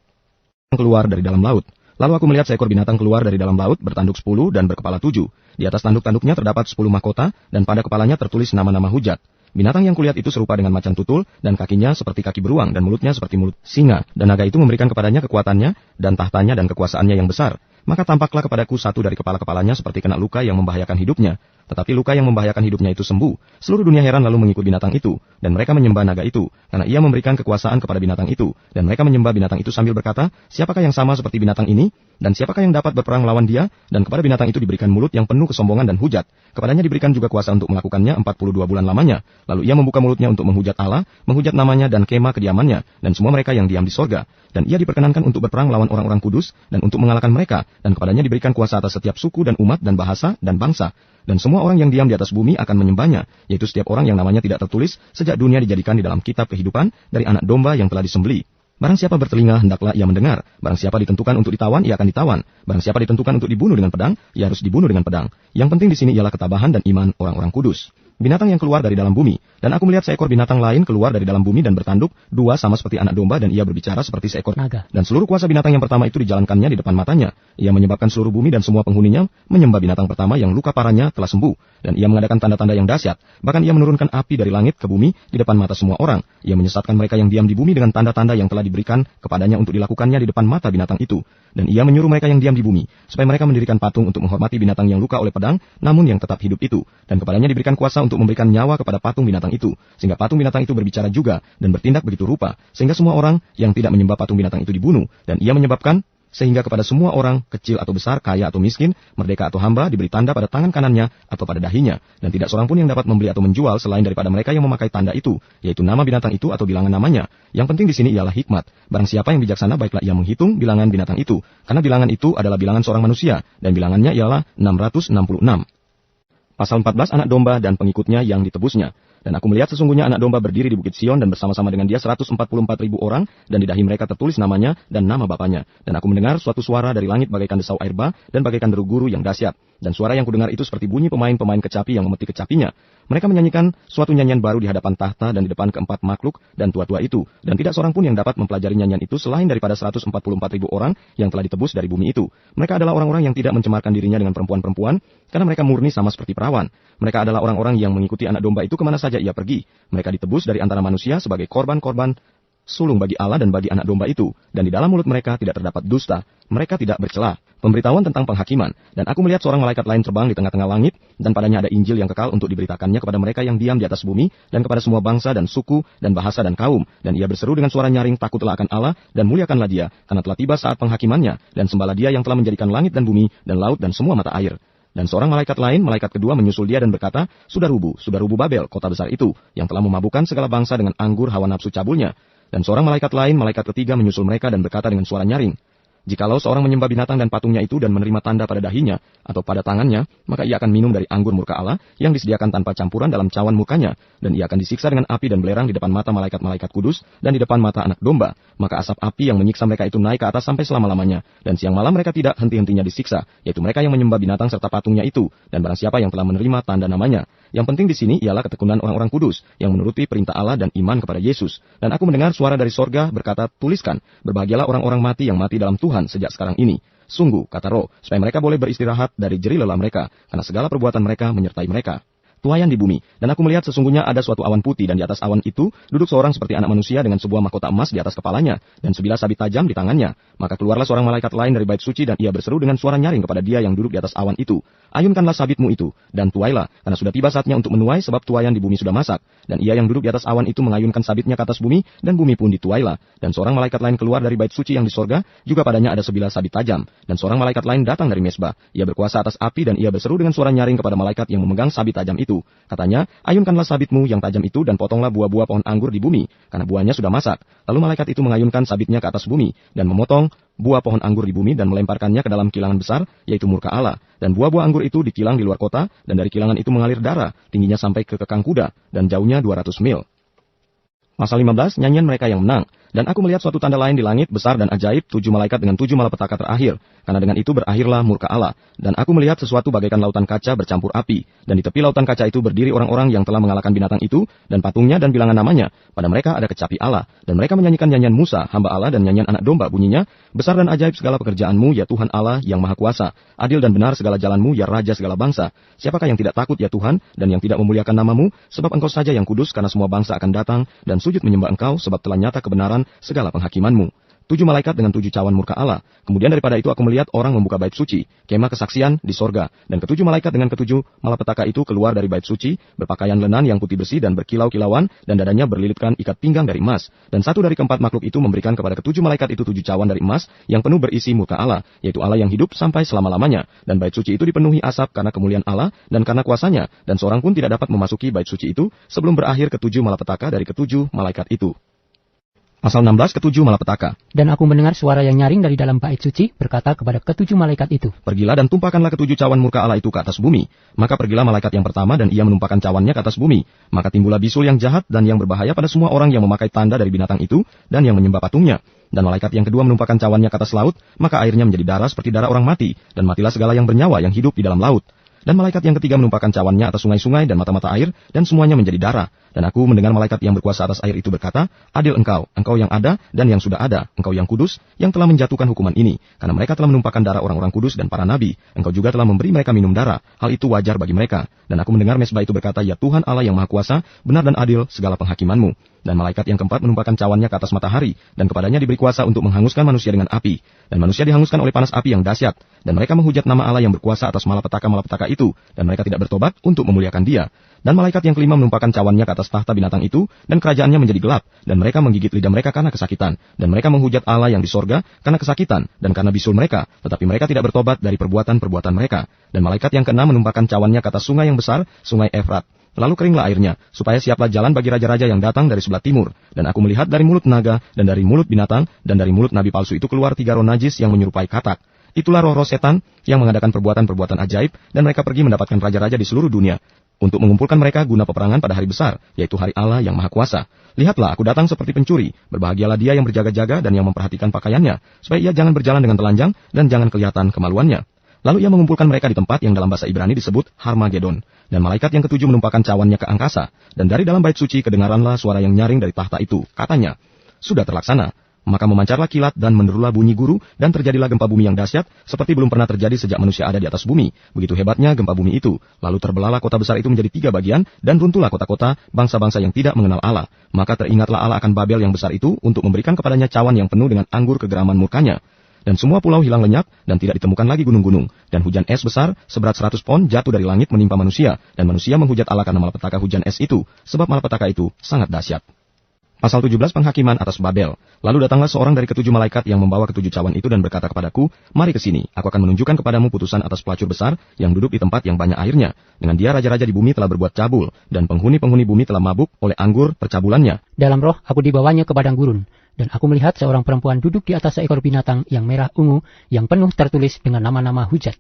A: Keluar dari dalam laut. Lalu aku melihat seekor binatang keluar dari dalam laut bertanduk 10 dan berkepala 7. Di atas tanduk-tanduknya terdapat 10 mahkota dan pada kepalanya tertulis nama-nama hujat. Binatang yang kulihat itu serupa dengan macan tutul dan kakinya seperti kaki beruang dan mulutnya seperti mulut singa. Dan naga itu memberikan kepadanya kekuatannya dan tahtanya dan kekuasaannya yang besar. Maka tampaklah kepadaku satu dari kepala-kepalanya seperti kena luka yang membahayakan hidupnya. Tetapi luka yang membahayakan hidupnya itu sembuh. Seluruh dunia heran lalu mengikut binatang itu, dan mereka menyembah naga itu, karena ia memberikan kekuasaan kepada binatang itu. Dan mereka menyembah binatang itu sambil berkata, siapakah yang sama seperti binatang ini? Dan siapakah yang dapat berperang melawan dia? Dan kepada binatang itu diberikan mulut yang penuh kesombongan dan hujat. Kepadanya diberikan juga kuasa untuk melakukannya 42 bulan lamanya. Lalu ia membuka mulutnya untuk menghujat Allah, menghujat namanya dan kemah kediamannya, dan semua mereka yang diam di sorga. Dan ia diperkenankan untuk berperang melawan orang-orang kudus, dan untuk mengalahkan mereka, dan kepadanya diberikan kuasa atas setiap suku dan umat dan bahasa dan bangsa. Dan semua orang yang diam di atas bumi akan menyembahnya, yaitu setiap orang yang namanya tidak tertulis sejak dunia dijadikan di dalam kitab kehidupan dari anak domba yang telah disembelih. Barang siapa bertelinga, hendaklah ia mendengar. Barang siapa ditentukan untuk ditawan, ia akan ditawan. Barang siapa ditentukan untuk dibunuh dengan pedang, ia harus dibunuh dengan pedang. Yang penting di sini ialah ketabahan dan iman orang-orang kudus. Binatang yang keluar dari dalam bumi. Dan aku melihat seekor binatang lain keluar dari dalam bumi dan bertanduk, dua sama seperti anak domba, dan ia berbicara seperti seekor
C: naga.
A: Dan seluruh kuasa binatang yang pertama itu dijalankannya di depan matanya. Ia menyebabkan seluruh bumi dan semua penghuninya menyembah binatang pertama yang luka parahnya telah sembuh. Dan ia mengadakan tanda-tanda yang dahsyat. Bahkan ia menurunkan api dari langit ke bumi di depan mata semua orang. Ia menyesatkan mereka yang diam di bumi dengan tanda-tanda yang telah diberikan kepadanya untuk dilakukannya di depan mata binatang itu. Dan ia menyuruh mereka yang diam di bumi, supaya mereka mendirikan patung untuk menghormati binatang yang luka oleh pedang, namun yang tetap hidup itu. Dan kepadanya diberikan kuasa untuk memberikan nyawa kepada patung binatang itu, sehingga patung binatang itu berbicara juga, dan bertindak begitu rupa, sehingga semua orang yang tidak menyembah patung binatang itu dibunuh. Dan ia menyebabkan sehingga kepada semua orang, kecil atau besar, kaya atau miskin, merdeka atau hamba, diberi tanda pada tangan kanannya atau pada dahinya. Dan tidak seorang pun yang dapat membeli atau menjual selain daripada mereka yang memakai tanda itu, yaitu nama binatang itu atau bilangan namanya. Yang penting di sini ialah hikmat. Barang siapa yang bijaksana, baiklah ia menghitung bilangan binatang itu, karena bilangan itu adalah bilangan seorang manusia, dan bilangannya ialah 666. Pasal 14, anak domba dan pengikutnya yang ditebusnya. Dan aku melihat sesungguhnya anak domba berdiri di Bukit Sion dan bersama-sama dengan dia 144.000 orang, dan di dahi mereka tertulis namanya dan nama bapaknya. Dan aku mendengar suatu suara dari langit bagaikan desau air bah dan bagaikan deru guru yang dahsyat. Dan suara yang kudengar itu seperti bunyi pemain-pemain kecapi yang memetik kecapinya. Mereka menyanyikan suatu nyanyian baru di hadapan tahta dan di depan keempat makhluk dan tua-tua itu. Dan tidak seorang pun yang dapat mempelajari nyanyian itu selain daripada 144.000 orang yang telah ditebus dari bumi itu. Mereka adalah orang-orang yang tidak mencemarkan dirinya dengan perempuan-perempuan, karena mereka murni sama seperti perawan. Mereka adalah orang-orang yang mengikuti anak domba itu kemana saja ia pergi. Mereka ditebus dari antara manusia sebagai korban-korban sulung bagi Allah dan bagi anak domba itu. Dan di dalam mulut mereka tidak terdapat dusta. Mereka tidak bercela. Pemberitahuan tentang penghakiman. Dan aku melihat seorang malaikat lain terbang di tengah-tengah langit, dan padanya ada Injil yang kekal untuk diberitakannya kepada mereka yang diam di atas bumi, dan kepada semua bangsa dan suku dan bahasa dan kaum. Dan ia berseru dengan suara nyaring, takutlah akan Allah, dan muliakanlah dia, karena telah tiba saat penghakimannya, dan sembahlah dia yang telah menjadikan langit dan bumi, dan laut dan semua mata air. Dan seorang malaikat lain, malaikat kedua menyusul dia dan berkata, sudah rubuh Babel, kota besar itu, yang telah memabukkan segala bangsa dengan anggur hawa nafsu cabulnya. Dan seorang malaikat lain, malaikat ketiga menyusul mereka dan berkata dengan suara nyaring, jikalau seorang menyembah binatang dan patungnya itu dan menerima tanda pada dahinya atau pada tangannya, maka ia akan minum dari anggur murka Allah yang disediakan tanpa campuran dalam cawan murkanya, dan ia akan disiksa dengan api dan belerang di depan mata malaikat-malaikat kudus dan di depan mata anak domba. Maka asap api yang menyiksa mereka itu naik ke atas sampai selama-lamanya, dan siang malam mereka tidak henti-hentinya disiksa, yaitu mereka yang menyembah binatang serta patungnya itu, dan barang siapa yang telah menerima tanda namanya. Yang penting di sini ialah ketekunan orang-orang kudus yang menuruti perintah Allah dan iman kepada Yesus. Dan aku mendengar suara dari sorga berkata, tuliskan, berbahagialah orang-orang mati yang mati dalam Tuhan sejak sekarang ini. Sungguh, kata Roh, supaya mereka boleh beristirahat dari jerih lelah mereka, karena segala perbuatan mereka menyertai mereka. Tuayan di bumi, dan aku melihat sesungguhnya ada suatu awan putih, dan di atas awan itu duduk seorang seperti anak manusia dengan sebuah mahkota emas di atas kepalanya, dan sebilah sabit tajam di tangannya. Maka keluarlah seorang malaikat lain dari bait suci, dan ia berseru dengan suara nyaring kepada dia yang duduk di atas awan itu, ayunkanlah sabitmu itu, dan tuailah, karena sudah tiba saatnya untuk menuai, sebab tuayan di bumi sudah masak. Dan ia yang duduk di atas awan itu mengayunkan sabitnya ke atas bumi, dan bumi pun dituailah. Dan seorang malaikat lain keluar dari bait suci yang di sorga, juga padanya ada sebilah sabit tajam. Dan seorang malaikat lain datang dari mesbah, ia berkuasa atas api, dan ia berseru dengan suara nyaring kepada malaikat yang memegang sabit tajam itu. Katanya, ayunkanlah sabitmu yang tajam itu dan potonglah buah-buah pohon anggur di bumi, karena buahnya sudah masak. Lalu malaikat itu mengayunkan sabitnya ke atas bumi, dan memotong buah pohon anggur di bumi dan melemparkannya ke dalam kilangan besar, yaitu murka Allah. Dan buah-buah anggur itu dikilang di luar kota, dan dari kilangan itu mengalir darah, tingginya sampai ke kekang kuda, dan jauhnya 200 mil. Pasal 15, nyanyian mereka yang menang. Dan aku melihat suatu tanda lain di langit, besar dan ajaib, 7 malaikat dengan 7 malapetaka terakhir. Karena dengan itu berakhirlah murka Allah. Dan aku melihat sesuatu bagaikan lautan kaca bercampur api. Dan di tepi lautan kaca itu berdiri orang-orang yang telah mengalahkan binatang itu, dan patungnya dan bilangan namanya. Pada mereka ada kecapi Allah. Dan mereka menyanyikan nyanyian Musa, hamba Allah, dan nyanyian anak domba, bunyinya, besar dan ajaib segala pekerjaanmu, ya Tuhan Allah yang maha kuasa. Adil dan benar segala jalanmu, ya Raja segala bangsa. Siapakah yang tidak takut, ya Tuhan, dan yang tidak memuliakan namamu? Sebab engkau saja yang kudus, karena semua bangsa akan datang dan sujud menyembah engkau, sebab telah nyata kebenaran segala penghakimanmu. 7 malaikat dengan 7 cawan murka Allah. Kemudian daripada itu aku melihat orang membuka bait suci, kemah kesaksian di sorga. Dan ketujuh malaikat dengan ketujuh malapetaka itu keluar dari bait suci, berpakaian lenan yang putih bersih dan berkilau-kilauan, dan dadanya berlilitkan ikat pinggang dari emas. Dan satu dari keempat makhluk itu memberikan kepada ketujuh malaikat itu 7 cawan dari emas, yang penuh berisi murka Allah, yaitu Allah yang hidup sampai selama-lamanya. Dan bait suci itu dipenuhi asap karena kemuliaan Allah, dan karena kuasanya, dan seorang pun tidak dapat memasuki bait suci itu, sebelum berakhir ketujuh malapetaka dari ketujuh malaikat itu. Pasal 16, ketujuh malapetaka.
C: Dan aku mendengar suara yang nyaring dari dalam bait suci berkata kepada ketujuh malaikat itu,
A: Pergilah dan tumpahkanlah ketujuh cawan murka Allah itu ke atas bumi. Maka pergilah malaikat yang pertama dan ia menumpahkan cawannya ke atas bumi. Maka timbullah bisul yang jahat dan yang berbahaya pada semua orang yang memakai tanda dari binatang itu dan yang menyembah patungnya. Dan malaikat yang kedua menumpahkan cawannya ke atas laut, maka airnya menjadi darah seperti darah orang mati, dan matilah segala yang bernyawa yang hidup di dalam laut. Dan malaikat yang ketiga menumpahkan cawannya atas sungai-sungai dan mata-mata air, dan semuanya menjadi darah. Dan aku mendengar malaikat yang berkuasa atas air itu berkata, Adil engkau yang ada dan yang sudah ada, engkau yang kudus, yang telah menjatuhkan hukuman ini. Karena mereka telah menumpahkan darah orang-orang kudus dan para nabi. Engkau juga telah memberi mereka minum darah. Hal itu wajar bagi mereka. Dan aku mendengar mesbah itu berkata, Ya Tuhan Allah yang Maha Kuasa, benar dan adil segala penghakimanmu. Dan malaikat yang keempat menumpahkan cawannya ke atas matahari, dan kepadanya diberi kuasa untuk menghanguskan manusia dengan api. Dan manusia dihanguskan oleh panas api yang dahsyat. Dan mereka menghujat nama Allah yang berkuasa atas malapetaka-malapetaka itu, dan mereka tidak bertobat untuk memuliakan Dia. Dan malaikat yang kelima menumpahkan cawannya ke atas tahta binatang itu, dan kerajaannya menjadi gelap, dan mereka menggigit lidah mereka karena kesakitan. Dan mereka menghujat Allah yang di sorga karena kesakitan, dan karena bisul mereka, tetapi mereka tidak bertobat dari perbuatan-perbuatan mereka. Dan malaikat yang keenam menumpahkan cawannya ke atas sungai yang besar, sungai Efrat. Lalu keringlah airnya, supaya siaplah jalan bagi raja-raja yang datang dari sebelah timur. Dan aku melihat dari mulut naga, dan dari mulut binatang, dan dari mulut nabi palsu itu keluar 3 roh najis yang menyerupai katak. Itulah roh-roh setan yang mengadakan perbuatan-perbuatan ajaib, dan mereka pergi mendapatkan raja-raja di seluruh dunia, untuk mengumpulkan mereka guna peperangan pada hari besar, yaitu hari Allah yang Maha Kuasa. Lihatlah, aku datang seperti pencuri. Berbahagialah dia yang berjaga-jaga dan yang memperhatikan pakaiannya, supaya ia jangan berjalan dengan telanjang, dan jangan kelihatan kemaluannya. Lalu ia mengumpulkan mereka di tempat yang dalam bahasa Ibrani disebut Harmagedon. Dan malaikat yang ketujuh menumpahkan cawannya ke angkasa. Dan dari dalam bait suci kedengaranlah suara yang nyaring dari tahta itu. Katanya, Sudah terlaksana. Maka memancarlah kilat dan menderulah bunyi guru, dan terjadilah gempa bumi yang dahsyat, seperti belum pernah terjadi sejak manusia ada di atas bumi. Begitu hebatnya gempa bumi itu. Lalu terbelahlah kota besar itu menjadi 3 bagian, dan runtuhlah kota-kota bangsa-bangsa yang tidak mengenal Allah. Maka teringatlah Allah akan Babel yang besar itu, untuk memberikan kepadanya cawan yang penuh dengan anggur kegeraman murkanya. Dan semua pulau hilang lenyap, dan tidak ditemukan lagi gunung-gunung. Dan hujan es besar, seberat 100 pon, jatuh dari langit menimpa manusia. Dan manusia menghujat Allah karena malapetaka hujan es itu, sebab malapetaka itu sangat dahsyat. Pasal 17, penghakiman atas Babel. Lalu datanglah seorang dari ketujuh malaikat yang membawa ketujuh cawan itu dan berkata kepadaku, Mari ke sini, aku akan menunjukkan kepadamu putusan atas pelacur besar yang duduk di tempat yang banyak airnya. Dengan dia raja-raja di bumi telah berbuat cabul, dan penghuni-penghuni bumi telah mabuk oleh anggur percabulannya.
C: Dalam roh aku dibawanya ke padang gurun, dan aku melihat seorang perempuan duduk di atas seekor binatang yang merah ungu, yang penuh tertulis dengan nama-nama hujat.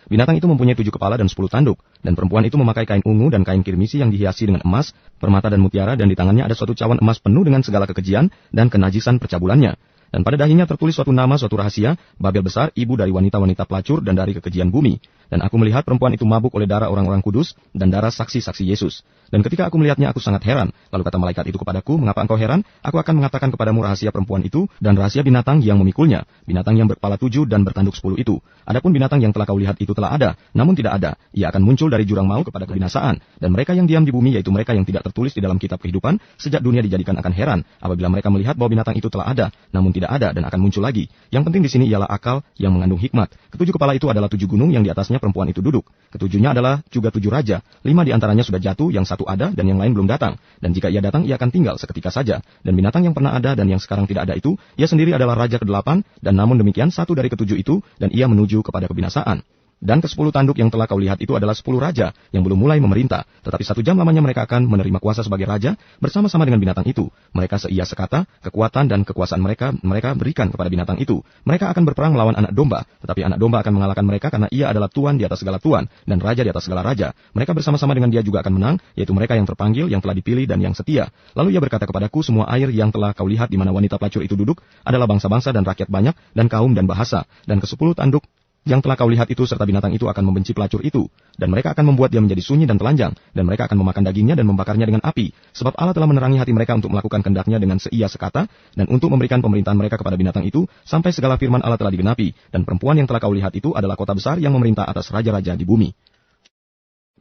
A: Binatang itu mempunyai 7 kepala dan 10 tanduk, dan perempuan itu memakai kain ungu dan kain kirmisi yang dihiasi dengan emas, permata dan mutiara, dan di tangannya ada suatu cawan emas penuh dengan segala kekejian dan kenajisan percabulannya. Dan pada dahinya tertulis suatu nama, suatu rahasia, Babel besar, ibu dari wanita-wanita pelacur dan dari kekejian bumi. Dan aku melihat perempuan itu mabuk oleh darah orang-orang kudus dan darah saksi-saksi Yesus. Dan ketika aku melihatnya, aku sangat heran. Lalu kata malaikat itu kepadaku, Mengapa engkau heran? Aku akan mengatakan kepadamu rahasia perempuan itu dan rahasia binatang yang memikulnya, binatang yang berkepala 7 dan bertanduk 10 itu. Adapun binatang yang telah kau lihat itu telah ada, namun tidak ada. Ia akan muncul dari jurang maut kepada kebinasaan. Dan mereka yang diam di bumi, yaitu mereka yang tidak tertulis di dalam kitab kehidupan, sejak dunia dijadikan akan heran, apabila mereka melihat bahwa binatang itu telah ada, namun tidak ada dan akan muncul lagi. Yang penting di sini ialah akal yang mengandung hikmat. Ketujuh kepala itu adalah 7 gunung yang di atasnya perempuan itu duduk. Ketujuhnya adalah juga 7 raja. 5 di antaranya sudah jatuh, yang 1 ada dan yang lain belum datang. Dan jika ia datang, ia akan tinggal seketika saja. Dan binatang yang pernah ada dan yang sekarang tidak ada itu, ia sendiri adalah raja ke-8, dan namun demikian 1 dari ke-7 itu, dan ia menuju kepada kebinasaan. Dan ke-10 tanduk yang telah kau lihat itu adalah 10 raja yang belum mulai memerintah. Tetapi 1 jam lamanya mereka akan menerima kuasa sebagai raja bersama-sama dengan binatang itu. Mereka seia sekata, kekuatan dan kekuasaan mereka berikan kepada binatang itu. Mereka akan berperang melawan anak domba. Tetapi anak domba akan mengalahkan mereka karena ia adalah tuan di atas segala tuan dan raja di atas segala raja. Mereka bersama-sama dengan dia juga akan menang, yaitu mereka yang terpanggil, yang telah dipilih dan yang setia. Lalu ia berkata kepadaku, semua air yang telah kau lihat di mana wanita pelacur itu duduk adalah bangsa-bangsa dan rakyat banyak dan kaum dan bahasa. Dan ke-10 tanduk yang telah kau lihat itu serta binatang itu akan membenci pelacur itu, dan mereka akan membuat dia menjadi sunyi dan telanjang, dan mereka akan memakan dagingnya dan membakarnya dengan api, sebab Allah telah menerangi hati mereka untuk melakukan kehendaknya dengan seia sekata, dan untuk memberikan pemerintahan mereka kepada binatang itu, sampai segala firman Allah telah digenapi, dan perempuan yang telah kau lihat itu adalah kota besar yang memerintah atas raja-raja di bumi.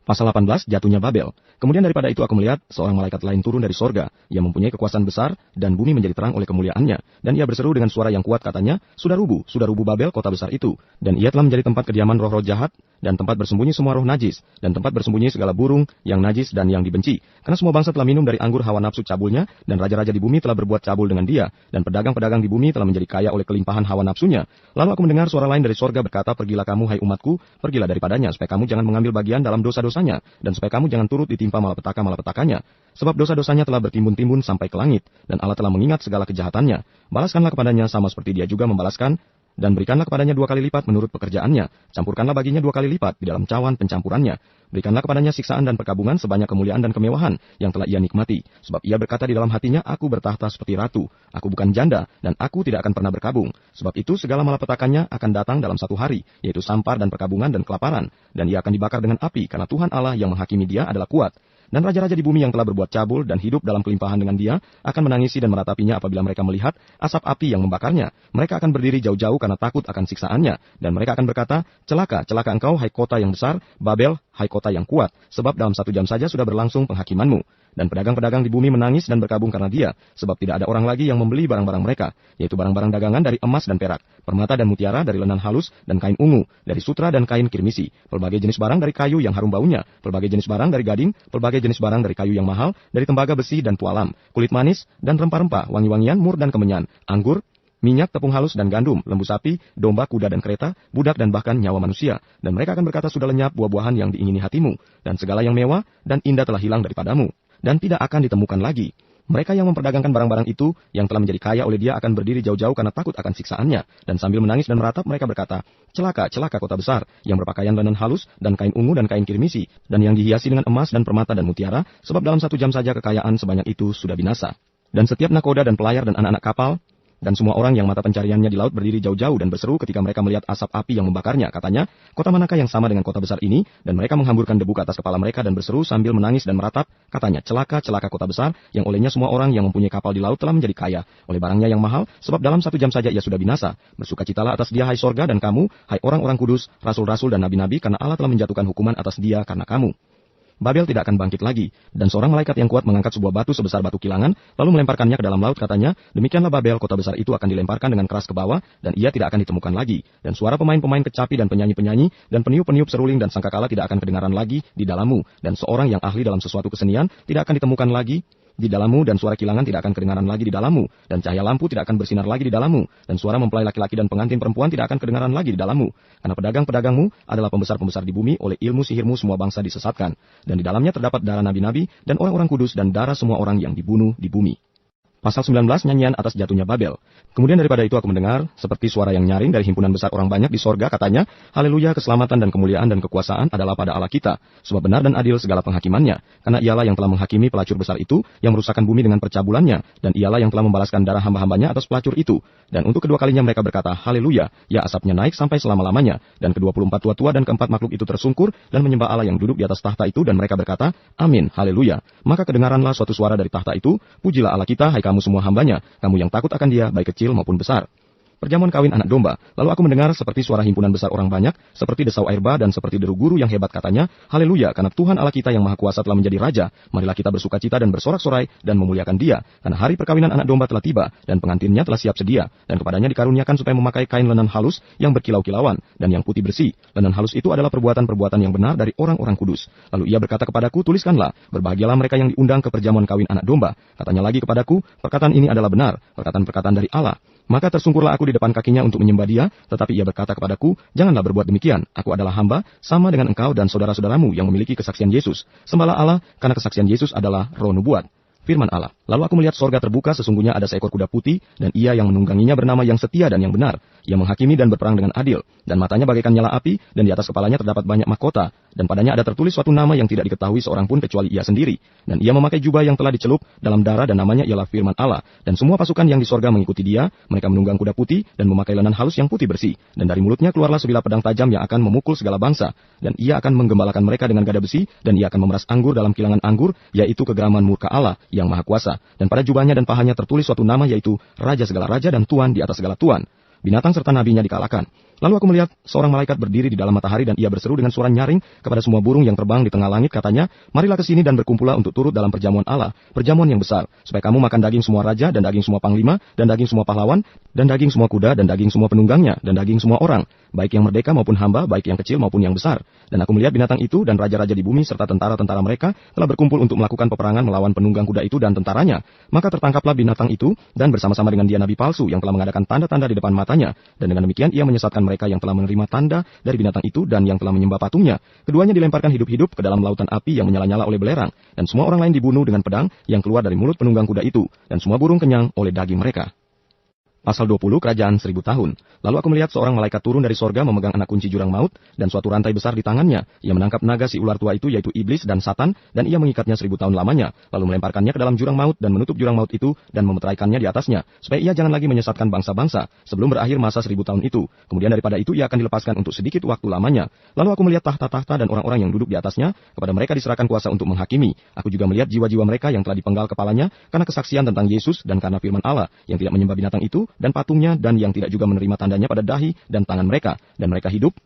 A: Pasal 18, jatuhnya Babel. Kemudian daripada itu aku melihat seorang malaikat lain turun dari sorga, yang mempunyai kekuasaan besar, dan bumi menjadi terang oleh kemuliaannya. Dan ia berseru dengan suara yang kuat katanya, sudah rubuh Babel, kota besar itu. Dan ia telah menjadi tempat kediaman roh-roh jahat, dan tempat bersembunyi semua roh najis, dan tempat bersembunyi segala burung yang najis dan yang dibenci. Karena semua bangsa telah minum dari anggur hawa nafsu cabulnya, dan raja-raja di bumi telah berbuat cabul dengan dia, dan pedagang-pedagang di bumi telah menjadi kaya oleh kelimpahan hawa nafsunya. Lalu aku mendengar suara lain dari sorga berkata, pergilah kamu, hai umatku, pergilah daripadanya, supaya kamu jangan mengambil bagian dalam dosa-dosanya, dan supaya kamu jangan turut ditimpa malapetaka-malapetakanya. Sebab dosa-dosanya telah bertimbun-timbun sampai ke langit, dan Allah telah mengingat segala kejahatannya. Balaskanlah kepadanya sama seperti dia juga membalaskan, dan berikanlah kepadanya 2 kali lipat menurut pekerjaannya. Campurkanlah baginya 2 kali lipat di dalam cawan pencampurannya. Berikanlah kepadanya siksaan dan perkabungan sebanyak kemuliaan dan kemewahan yang telah ia nikmati. Sebab ia berkata di dalam hatinya, aku bertahta seperti ratu. Aku bukan janda, dan aku tidak akan pernah berkabung. Sebab itu segala malapetakannya akan datang dalam satu hari, yaitu sampar dan perkabungan dan kelaparan. Dan ia akan dibakar dengan api, karena Tuhan Allah yang menghakimi dia adalah kuat. Dan raja-raja di bumi yang telah berbuat cabul dan hidup dalam kelimpahan dengan dia akan menangisi dan meratapinya apabila mereka melihat asap api yang membakarnya. Mereka akan berdiri jauh-jauh karena takut akan siksaannya. Dan mereka akan berkata, celaka, celaka engkau, hai kota yang besar, Babel, hai kota yang kuat. Sebab dalam 1 jam saja sudah berlangsung penghakimanmu. Dan pedagang-pedagang di bumi menangis dan berkabung karena dia, sebab tidak ada orang lagi yang membeli barang-barang mereka, yaitu barang-barang dagangan dari emas dan perak, permata dan mutiara, dari lenan halus dan kain ungu, dari sutra dan kain kirmisi, pelbagai jenis barang dari kayu yang harum baunya, pelbagai jenis barang dari gading, pelbagai jenis barang dari kayu yang mahal, dari tembaga besi dan pualam, kulit manis dan rempah-rempah, wangi-wangian, mur dan kemenyan, anggur, minyak, tepung halus dan gandum, lembu sapi, domba, kuda dan kereta, budak dan bahkan nyawa manusia. Dan mereka akan berkata, sudah lenyap buah-buahan yang diingini hatimu, dan segala yang mewah dan indah telah hilang daripadamu, dan tidak akan ditemukan lagi. Mereka yang memperdagangkan barang-barang itu, yang telah menjadi kaya oleh dia, akan berdiri jauh-jauh karena takut akan siksaannya. Dan sambil menangis dan meratap, mereka berkata, celaka, celaka kota besar, yang berpakaian lenan halus, dan kain ungu dan kain kirmisi, dan yang dihiasi dengan emas dan permata dan mutiara, sebab dalam 1 jam saja kekayaan sebanyak itu sudah binasa. Dan setiap nakoda dan pelayar dan anak-anak kapal, dan semua orang yang mata pencariannya di laut berdiri jauh-jauh dan berseru ketika mereka melihat asap api yang membakarnya. Katanya, kota manakah yang sama dengan kota besar ini? Dan mereka menghamburkan debu ke atas kepala mereka dan berseru sambil menangis dan meratap. Katanya, celaka, celaka kota besar, yang olehnya semua orang yang mempunyai kapal di laut telah menjadi kaya oleh barangnya yang mahal, sebab dalam 1 jam saja ia sudah binasa. Bersukacitalah atas dia, hai sorga, dan kamu, hai orang-orang kudus, rasul-rasul dan nabi-nabi, karena Allah telah menjatuhkan hukuman atas dia karena kamu. Babel tidak akan bangkit lagi. Dan seorang malaikat yang kuat mengangkat sebuah batu sebesar batu kilangan, lalu melemparkannya ke dalam laut. Katanya, demikianlah Babel, kota besar itu akan dilemparkan dengan keras ke bawah, dan ia tidak akan ditemukan lagi. Dan suara pemain-pemain kecapi dan penyanyi-penyanyi, dan peniup-peniup seruling dan sangkakala tidak akan kedengaran lagi di dalammu. Dan seorang yang ahli dalam sesuatu kesenian tidak akan ditemukan lagi di dalammu, dan suara kilangan tidak akan kedengaran lagi di dalammu, dan cahaya lampu tidak akan bersinar lagi di dalammu, dan suara mempelai laki-laki dan pengantin perempuan tidak akan kedengaran lagi di dalammu. Karena pedagang-pedagangmu adalah pembesar-pembesar di bumi, oleh ilmu sihirmu semua bangsa disesatkan. Dan di dalamnya terdapat darah nabi-nabi dan orang-orang kudus dan darah semua orang yang dibunuh di bumi. Pasal 19, nyanyian atas jatuhnya Babel. Kemudian daripada itu aku mendengar seperti suara yang nyaring dari himpunan besar orang banyak di sorga, katanya, haleluya, keselamatan dan kemuliaan dan kekuasaan adalah pada Allah kita, sebab benar dan adil segala penghakimannya, karena ialah yang telah menghakimi pelacur besar itu, yang merusakkan bumi dengan percabulannya, dan ialah yang telah membalaskan darah hamba-hambanya atas pelacur itu. Dan untuk kedua kalinya mereka berkata, haleluya, ya asapnya naik sampai selama-lamanya, dan ke-24 tua-tua dan ke-4 makhluk itu tersungkur, dan menyembah Allah yang duduk di atas tahta itu, dan mereka berkata, amin, haleluya. Maka kedengaranlah suatu suara dari tahta itu, pujilah Allah kita, hai kamu semua hambanya, kamu yang takut akan dia, baik kecil maupun besar. Perjamuan kawin anak domba. Lalu aku mendengar seperti suara himpunan besar orang banyak, seperti desau air bah dan seperti deru guru yang hebat, katanya, haleluya, karena Tuhan Allah kita yang maha kuasa telah menjadi raja. Marilah kita bersukacita dan bersorak-sorai dan memuliakan dia, karena hari perkawinan anak domba telah tiba, dan pengantinnya telah siap sedia, dan kepadanya dikaruniakan supaya memakai kain lenan halus yang berkilau-kilauan, dan yang putih bersih. Lenan halus itu adalah perbuatan-perbuatan yang benar dari orang-orang kudus. Lalu ia berkata kepadaku, tuliskanlah, berbahagialah mereka yang diundang ke perjamuan kawin anak domba. Katanya lagi kepadaku, perkataan ini adalah benar, perkataan-perkataan dari Allah. Maka tersungkurlah aku di depan kakinya untuk menyembah dia, tetapi ia berkata kepadaku, janganlah berbuat demikian, aku adalah hamba, sama dengan engkau dan saudara-saudaramu yang memiliki kesaksian Yesus. Sembahlah Allah, karena kesaksian Yesus adalah roh nubuat. Firman Allah. Lalu aku melihat sorga terbuka, sesungguhnya ada seekor kuda putih, dan ia yang menungganginya bernama yang setia dan yang benar. Ia menghakimi dan berperang dengan adil, dan matanya bagaikan nyala api, dan di atas kepalanya terdapat banyak mahkota, dan padanya ada tertulis suatu nama yang tidak diketahui seorang pun kecuali ia sendiri. Dan ia memakai jubah yang telah dicelup dalam darah, dan namanya ialah Firman Allah. Dan semua pasukan yang di sorga mengikuti dia, mereka menunggang kuda putih, dan memakai lenan halus yang putih bersih. Dan dari mulutnya keluarlah sebilah pedang tajam yang akan memukul segala bangsa, dan ia akan menggembalakan mereka dengan gada besi, dan ia akan memeras anggur dalam kilangan anggur, yaitu kegeraman murka Allah yang maha kuasa. Dan pada jubahnya dan pahanya tertulis suatu nama, yaitu Raja segala raja dan Tuan di atas segala tuan. Binatang serta nabinya dikalahkan. Lalu aku melihat seorang malaikat berdiri di dalam matahari dan ia berseru dengan suara nyaring kepada semua burung yang terbang di tengah langit, katanya, marilah ke sini dan berkumpullah untuk turut dalam perjamuan Allah, perjamuan yang besar, supaya kamu makan daging semua raja dan daging semua panglima dan daging semua pahlawan dan daging semua kuda dan daging semua penunggangnya dan daging semua orang, baik yang merdeka maupun hamba, baik yang kecil maupun yang besar. Dan aku melihat binatang itu dan raja-raja di bumi serta tentara-tentara mereka telah berkumpul untuk melakukan peperangan melawan penunggang kuda itu dan tentaranya. Maka tertangkaplah binatang itu dan bersama-sama dengan dia nabi palsu yang telah mengadakan tanda-tanda di depan matanya, dan dengan demikian ia menyesatkan mereka yang telah menerima tanda dari binatang itu dan yang telah menyembah patungnya. Keduanya dilemparkan hidup-hidup ke dalam lautan api yang menyala-nyala oleh belerang, dan semua orang lain dibunuh dengan pedang yang keluar dari mulut penunggang kuda itu, dan semua burung kenyang oleh daging mereka. Pasal 20, Kerajaan 1000 tahun. Lalu aku melihat seorang malaikat turun dari sorga memegang anak kunci jurang maut dan suatu rantai besar di tangannya. Ia menangkap naga si ular tua itu, yaitu iblis dan Satan, dan ia mengikatnya 1000 tahun lamanya, lalu melemparkannya ke dalam jurang maut dan menutup jurang maut itu dan memeteraikannya di atasnya, supaya ia jangan lagi menyesatkan bangsa-bangsa sebelum berakhir masa 1000 tahun itu. Kemudian daripada itu ia akan dilepaskan untuk sedikit waktu lamanya. Lalu aku melihat tahta-tahta dan orang-orang yang duduk di atasnya, kepada mereka diserahkan kuasa untuk menghakimi. Aku juga melihat jiwa-jiwa mereka yang telah dipenggal kepalanya karena kesaksian tentang Yesus dan karena firman Allah, yang tidak menyembah binatang itu dan patungnya, dan yang tidak juga menerima tandanya pada dahi dan tangan mereka, dan mereka hidup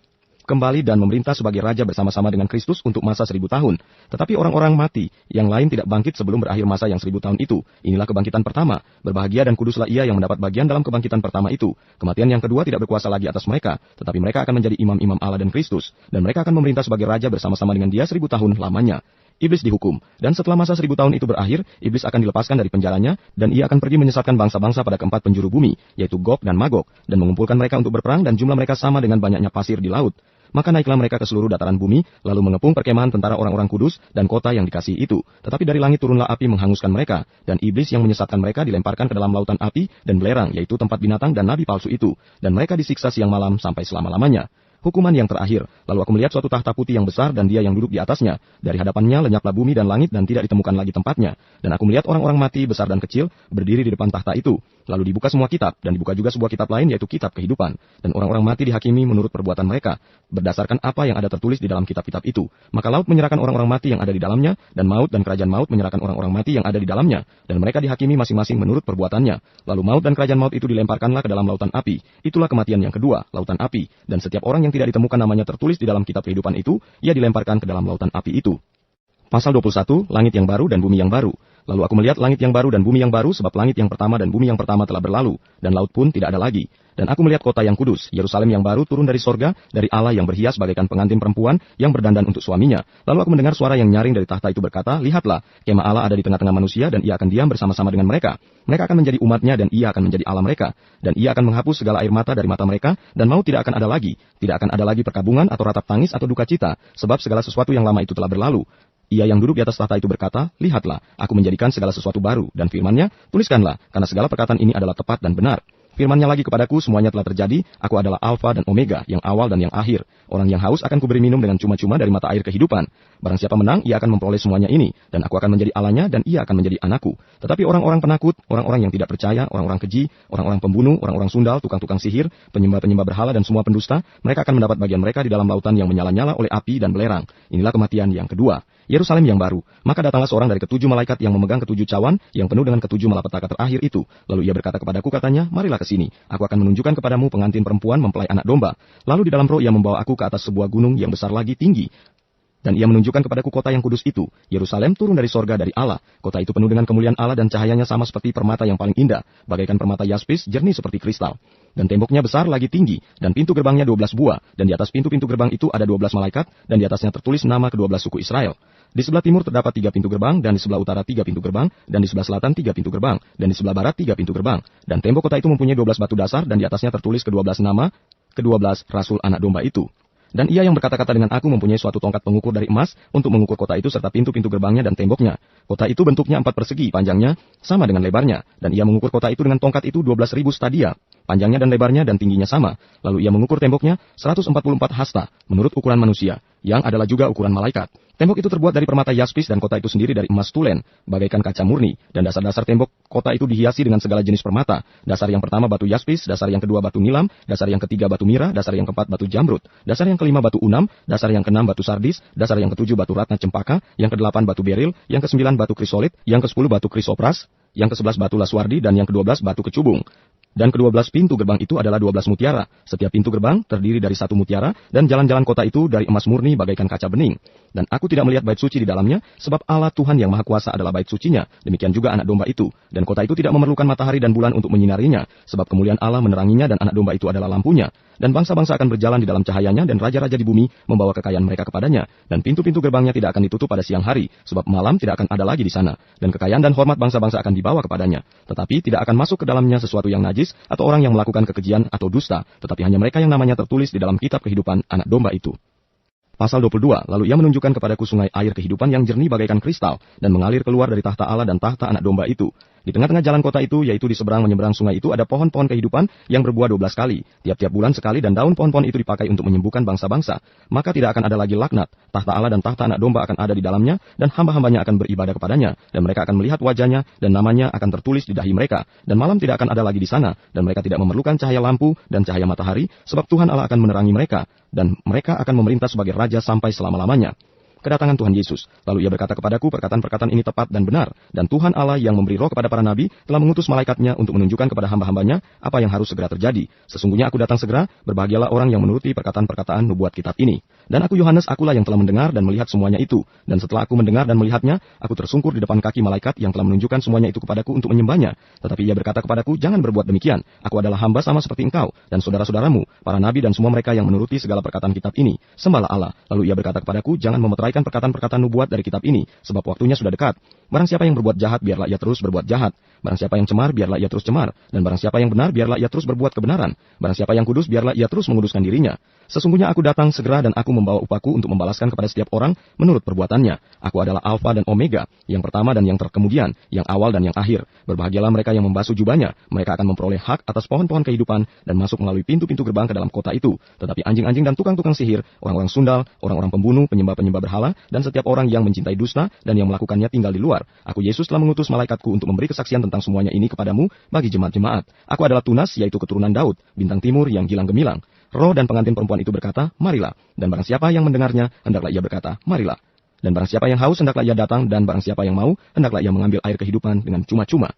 A: kembali dan memerintah sebagai raja bersama-sama dengan Kristus untuk masa 1000 tahun. Tetapi orang-orang mati yang lain tidak bangkit sebelum berakhir masa yang 1000 tahun itu. Inilah kebangkitan pertama. Berbahagia dan kuduslah ia yang mendapat bagian dalam kebangkitan pertama itu. Kematian yang kedua tidak berkuasa lagi atas mereka, tetapi mereka akan menjadi imam-imam Allah dan Kristus, dan mereka akan memerintah sebagai raja bersama-sama dengan dia 1000 tahun lamanya. Iblis dihukum, dan setelah masa 1000 tahun itu berakhir, iblis akan dilepaskan dari penjaranya, dan ia akan pergi menyesatkan bangsa-bangsa pada keempat penjuru bumi, yaitu Gog dan Magog, dan mengumpulkan mereka untuk berperang, dan jumlah mereka sama dengan banyaknya pasir di laut. Maka naiklah mereka ke seluruh dataran bumi, lalu mengepung perkemahan tentara orang-orang kudus dan kota yang dikasihi itu. Tetapi dari langit turunlah api menghanguskan mereka, dan iblis yang menyesatkan mereka dilemparkan ke dalam lautan api dan belerang, yaitu tempat binatang dan nabi palsu itu, dan mereka disiksa siang malam sampai selama-lamanya. Hukuman yang terakhir. Lalu aku melihat suatu tahta putih yang besar dan dia yang duduk di atasnya. Dari hadapannya lenyaplah bumi dan langit dan tidak ditemukan lagi tempatnya. Dan aku melihat orang-orang mati besar dan kecil berdiri di depan tahta itu. Lalu dibuka semua kitab, dan dibuka juga sebuah kitab lain, yaitu kitab kehidupan. Dan orang-orang mati dihakimi menurut perbuatan mereka, berdasarkan apa yang ada tertulis di dalam kitab-kitab itu. Maka laut menyerahkan orang-orang mati yang ada di dalamnya, dan maut dan kerajaan maut menyerahkan orang-orang mati yang ada di dalamnya. Dan mereka dihakimi masing-masing menurut perbuatannya. Lalu maut dan kerajaan maut itu dilemparkanlah ke dalam lautan api. Itulah kematian yang kedua, lautan api. Dan setiap orang yang tidak ditemukan namanya tertulis di dalam kitab kehidupan itu, ia dilemparkan ke dalam lautan api itu. Pasal 21, Langit yang baru dan bumi yang baru. Lalu aku melihat langit yang baru dan bumi yang baru, sebab langit yang pertama dan bumi yang pertama telah berlalu, dan laut pun tidak ada lagi. Dan aku melihat kota yang kudus, Yerusalem yang baru turun dari sorga, dari Allah yang berhias bagaikan pengantin perempuan yang berdandan untuk suaminya. Lalu aku mendengar suara yang nyaring dari tahta itu berkata, lihatlah, kemah Allah ada di tengah-tengah manusia, dan ia akan diam bersama-sama dengan mereka. Mereka akan menjadi umatnya, dan ia akan menjadi Allah mereka. Dan ia akan menghapus segala air mata dari mata mereka, dan maut tidak akan ada lagi. Tidak akan ada lagi perkabungan atau ratap tangis atau duka cita, sebab segala sesuatu yang lama itu telah berlalu. Ia yang duduk di atas tahta itu berkata, lihatlah, aku menjadikan segala sesuatu baru, dan firman-Nya, tuliskanlah, karena segala perkataan ini adalah tepat dan benar. Firman-Nya lagi kepadaku, semuanya telah terjadi, aku adalah Alfa dan Omega, yang awal dan yang akhir. Orang yang haus akan kuberi minum dengan cuma-cuma dari mata air kehidupan. Barang siapa menang, ia akan memperoleh semuanya ini, dan aku akan menjadi Allahnya, dan ia akan menjadi anakku. Tetapi orang-orang penakut, orang-orang yang tidak percaya, orang-orang keji, orang-orang pembunuh, orang-orang sundal, tukang-tukang sihir, penyembah-penyembah berhala dan semua pendusta, mereka akan mendapat bagian mereka di dalam lautan yang menyala-nyala oleh api dan belerang. Inilah kematian yang kedua. Yerusalem yang baru. Maka datanglah seorang dari ketujuh malaikat yang memegang ketujuh cawan yang penuh dengan ketujuh malapetaka terakhir itu. Lalu ia berkata kepadaku, katanya, marilah ke sini. Aku akan menunjukkan kepadamu pengantin perempuan mempelai anak domba. Lalu di dalam roh ia membawa aku ke atas sebuah gunung yang besar lagi tinggi. Dan ia menunjukkan kepadaku kota yang kudus itu. Yerusalem turun dari sorga dari Allah. Kota itu penuh dengan kemuliaan Allah dan cahayanya sama seperti permata yang paling indah, bagaikan permata yaspis, jernih seperti kristal. Dan temboknya besar lagi tinggi, dan pintu gerbangnya 12 buah. Dan di atas pintu-pintu gerbang itu ada 12 malaikat, dan di atasnya tertulis nama ke-12 suku Israel. Di sebelah timur terdapat 3 pintu gerbang, dan di sebelah utara 3 pintu gerbang, dan di sebelah selatan 3 pintu gerbang, dan di sebelah barat 3 pintu gerbang. Dan tembok kota itu mempunyai 12 batu dasar, dan di atasnya tertulis ke-12 nama, ke-12 rasul anak domba itu. Dan ia yang berkata-kata dengan aku mempunyai suatu tongkat pengukur dari emas untuk mengukur kota itu serta pintu-pintu gerbangnya dan temboknya. Kota itu bentuknya 4 persegi, panjangnya sama dengan lebarnya. Dan ia mengukur kota itu dengan tongkat itu 12.000 stadia. Panjangnya dan lebarnya dan tingginya sama. Lalu ia mengukur temboknya 144 hasta menurut ukuran manusia, yang adalah juga ukuran malaikat. Tembok itu terbuat dari permata yaspis dan kota itu sendiri dari emas tulen, bagaikan kaca murni. Dan dasar-dasar tembok kota itu dihiasi dengan segala jenis permata. Dasar yang pertama batu yaspis, dasar yang kedua batu nilam, dasar yang ketiga batu mira, dasar yang keempat batu jamrud, dasar yang kelima batu unam, dasar yang keenam batu sardis, dasar yang ketujuh batu ratna cempaka, yang kedelapan batu beril, yang kesembilan batu krisolit, yang ke-10 batu krisopras, yang ke-11 batu laswardi, dan yang ke-12 batu kecubung. Dan ke-12 pintu gerbang itu adalah 12 mutiara. Setiap pintu gerbang terdiri dari 1 mutiara, dan jalan-jalan kota itu dari emas murni bagaikan kaca bening. Dan aku tidak melihat bait suci di dalamnya, sebab Allah Tuhan yang Maha Kuasa adalah bait sucinya. Demikian juga anak domba itu. Dan kota itu tidak memerlukan matahari dan bulan untuk menyinarinya, sebab kemuliaan Allah meneranginya dan anak domba itu adalah lampunya. Dan bangsa-bangsa akan berjalan di dalam cahayanya, dan raja-raja di bumi membawa kekayaan mereka kepadanya. Dan pintu-pintu gerbangnya tidak akan ditutup pada siang hari, sebab malam tidak akan ada lagi di sana. Dan kekayaan dan hormat bangsa-bangsa akan dibawa kepadanya. Tetapi tidak akan masuk ke dalamnya sesuatu yang najis, atau orang yang melakukan kekejian atau dusta, tetapi hanya mereka yang namanya tertulis di dalam kitab kehidupan anak domba itu. Pasal 22, lalu ia menunjukkan kepadaku sungai air kehidupan yang jernih bagaikan kristal, dan mengalir keluar dari tahta Allah dan tahta anak domba itu. Di tengah-tengah jalan kota itu, yaitu di seberang menyeberang sungai itu, ada pohon-pohon kehidupan yang berbuah 12 kali, tiap-tiap bulan sekali, dan daun pohon-pohon itu dipakai untuk menyembuhkan bangsa-bangsa. Maka tidak akan ada lagi laknat, tahta Allah dan tahta anak domba akan ada di dalamnya, dan hamba-hambanya akan beribadah kepadanya, dan mereka akan melihat wajahnya, dan namanya akan tertulis di dahi mereka, dan malam tidak akan ada lagi di sana, dan mereka tidak memerlukan cahaya lampu dan cahaya matahari, sebab Tuhan Allah akan menerangi mereka, dan mereka akan memerintah sebagai raja sampai selama-lamanya. Kedatangan Tuhan Yesus. Lalu ia berkata kepadaku, perkataan-perkataan ini tepat dan benar. Dan Tuhan Allah yang memberi roh kepada para nabi telah mengutus malaikatnya untuk menunjukkan kepada hamba-hambanya apa yang harus segera terjadi. Sesungguhnya aku datang segera, berbahagialah orang yang menuruti perkataan-perkataan nubuat kitab ini. Dan aku Yohanes, akulah yang telah mendengar dan melihat semuanya itu. Dan setelah aku mendengar dan melihatnya, aku tersungkur di depan kaki malaikat yang telah menunjukkan semuanya itu kepadaku untuk menyembahnya. Tetapi ia berkata kepadaku, jangan berbuat demikian. Aku adalah hamba sama seperti engkau dan saudara-saudaramu, para nabi dan semua mereka yang menuruti segala perkataan kitab ini. Sembahlah Allah. Lalu ia berkata kepadaku, jangan memeteraikan perkataan-perkataan nubuat dari kitab ini, sebab waktunya sudah dekat. Barang siapa yang berbuat jahat, biarlah ia terus berbuat jahat. Barang siapa yang cemar, biarlah ia terus cemar. Dan barang siapa yang benar, biarlah ia terus berbuat kebenaran. Barang siapa yang kudus, biarlah ia terus menguduskan dirinya. Sesungguhnya aku datang segera dan aku membawa upaku untuk membalaskan kepada setiap orang menurut perbuatannya. Aku adalah Alfa dan Omega, yang pertama dan yang terkemudian, yang awal dan yang akhir. Berbahagialah mereka yang membasuh jubahnya. Mereka akan memperoleh hak atas pohon-pohon kehidupan dan masuk melalui pintu-pintu gerbang ke dalam kota itu. Tetapi anjing-anjing dan tukang-tukang sihir, orang-orang sundal, orang-orang pembunuh, penyembah-penyembah berhala, dan setiap orang yang mencintai dusta dan yang melakukannya tinggal di luar. Aku Yesus telah mengutus malaikatku untuk memberi kesaksian tentang semuanya ini kepadamu bagi jemaat-jemaat. Aku adalah Tunas, yaitu keturunan Daud, bintang timur yang gilang gemilang. Roh dan pengantin perempuan itu berkata, marilah. Dan barang siapa yang mendengarnya, hendaklah ia berkata, marilah. Dan barang siapa yang haus, hendaklah ia datang. Dan barang siapa yang mau, hendaklah ia mengambil air kehidupan dengan cuma-cuma.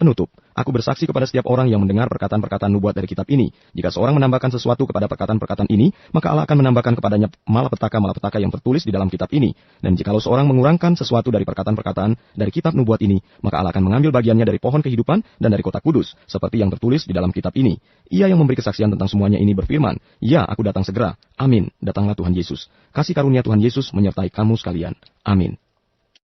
A: Penutup. Aku bersaksi kepada setiap orang yang mendengar perkataan-perkataan nubuat dari kitab ini. Jika seorang menambahkan sesuatu kepada perkataan-perkataan ini, maka Allah akan menambahkan kepadanya malapetaka-malapetaka yang tertulis di dalam kitab ini. Dan jikalau seorang mengurangkan sesuatu dari perkataan-perkataan dari kitab nubuat ini, maka Allah akan mengambil bagiannya dari pohon kehidupan dan dari kota kudus, seperti yang tertulis di dalam kitab ini. Ia yang memberi kesaksian tentang semuanya ini berfirman, ya, aku datang segera. Amin. Datanglah Tuhan Yesus. Kasih karunia Tuhan Yesus menyertai kamu sekalian. Amin.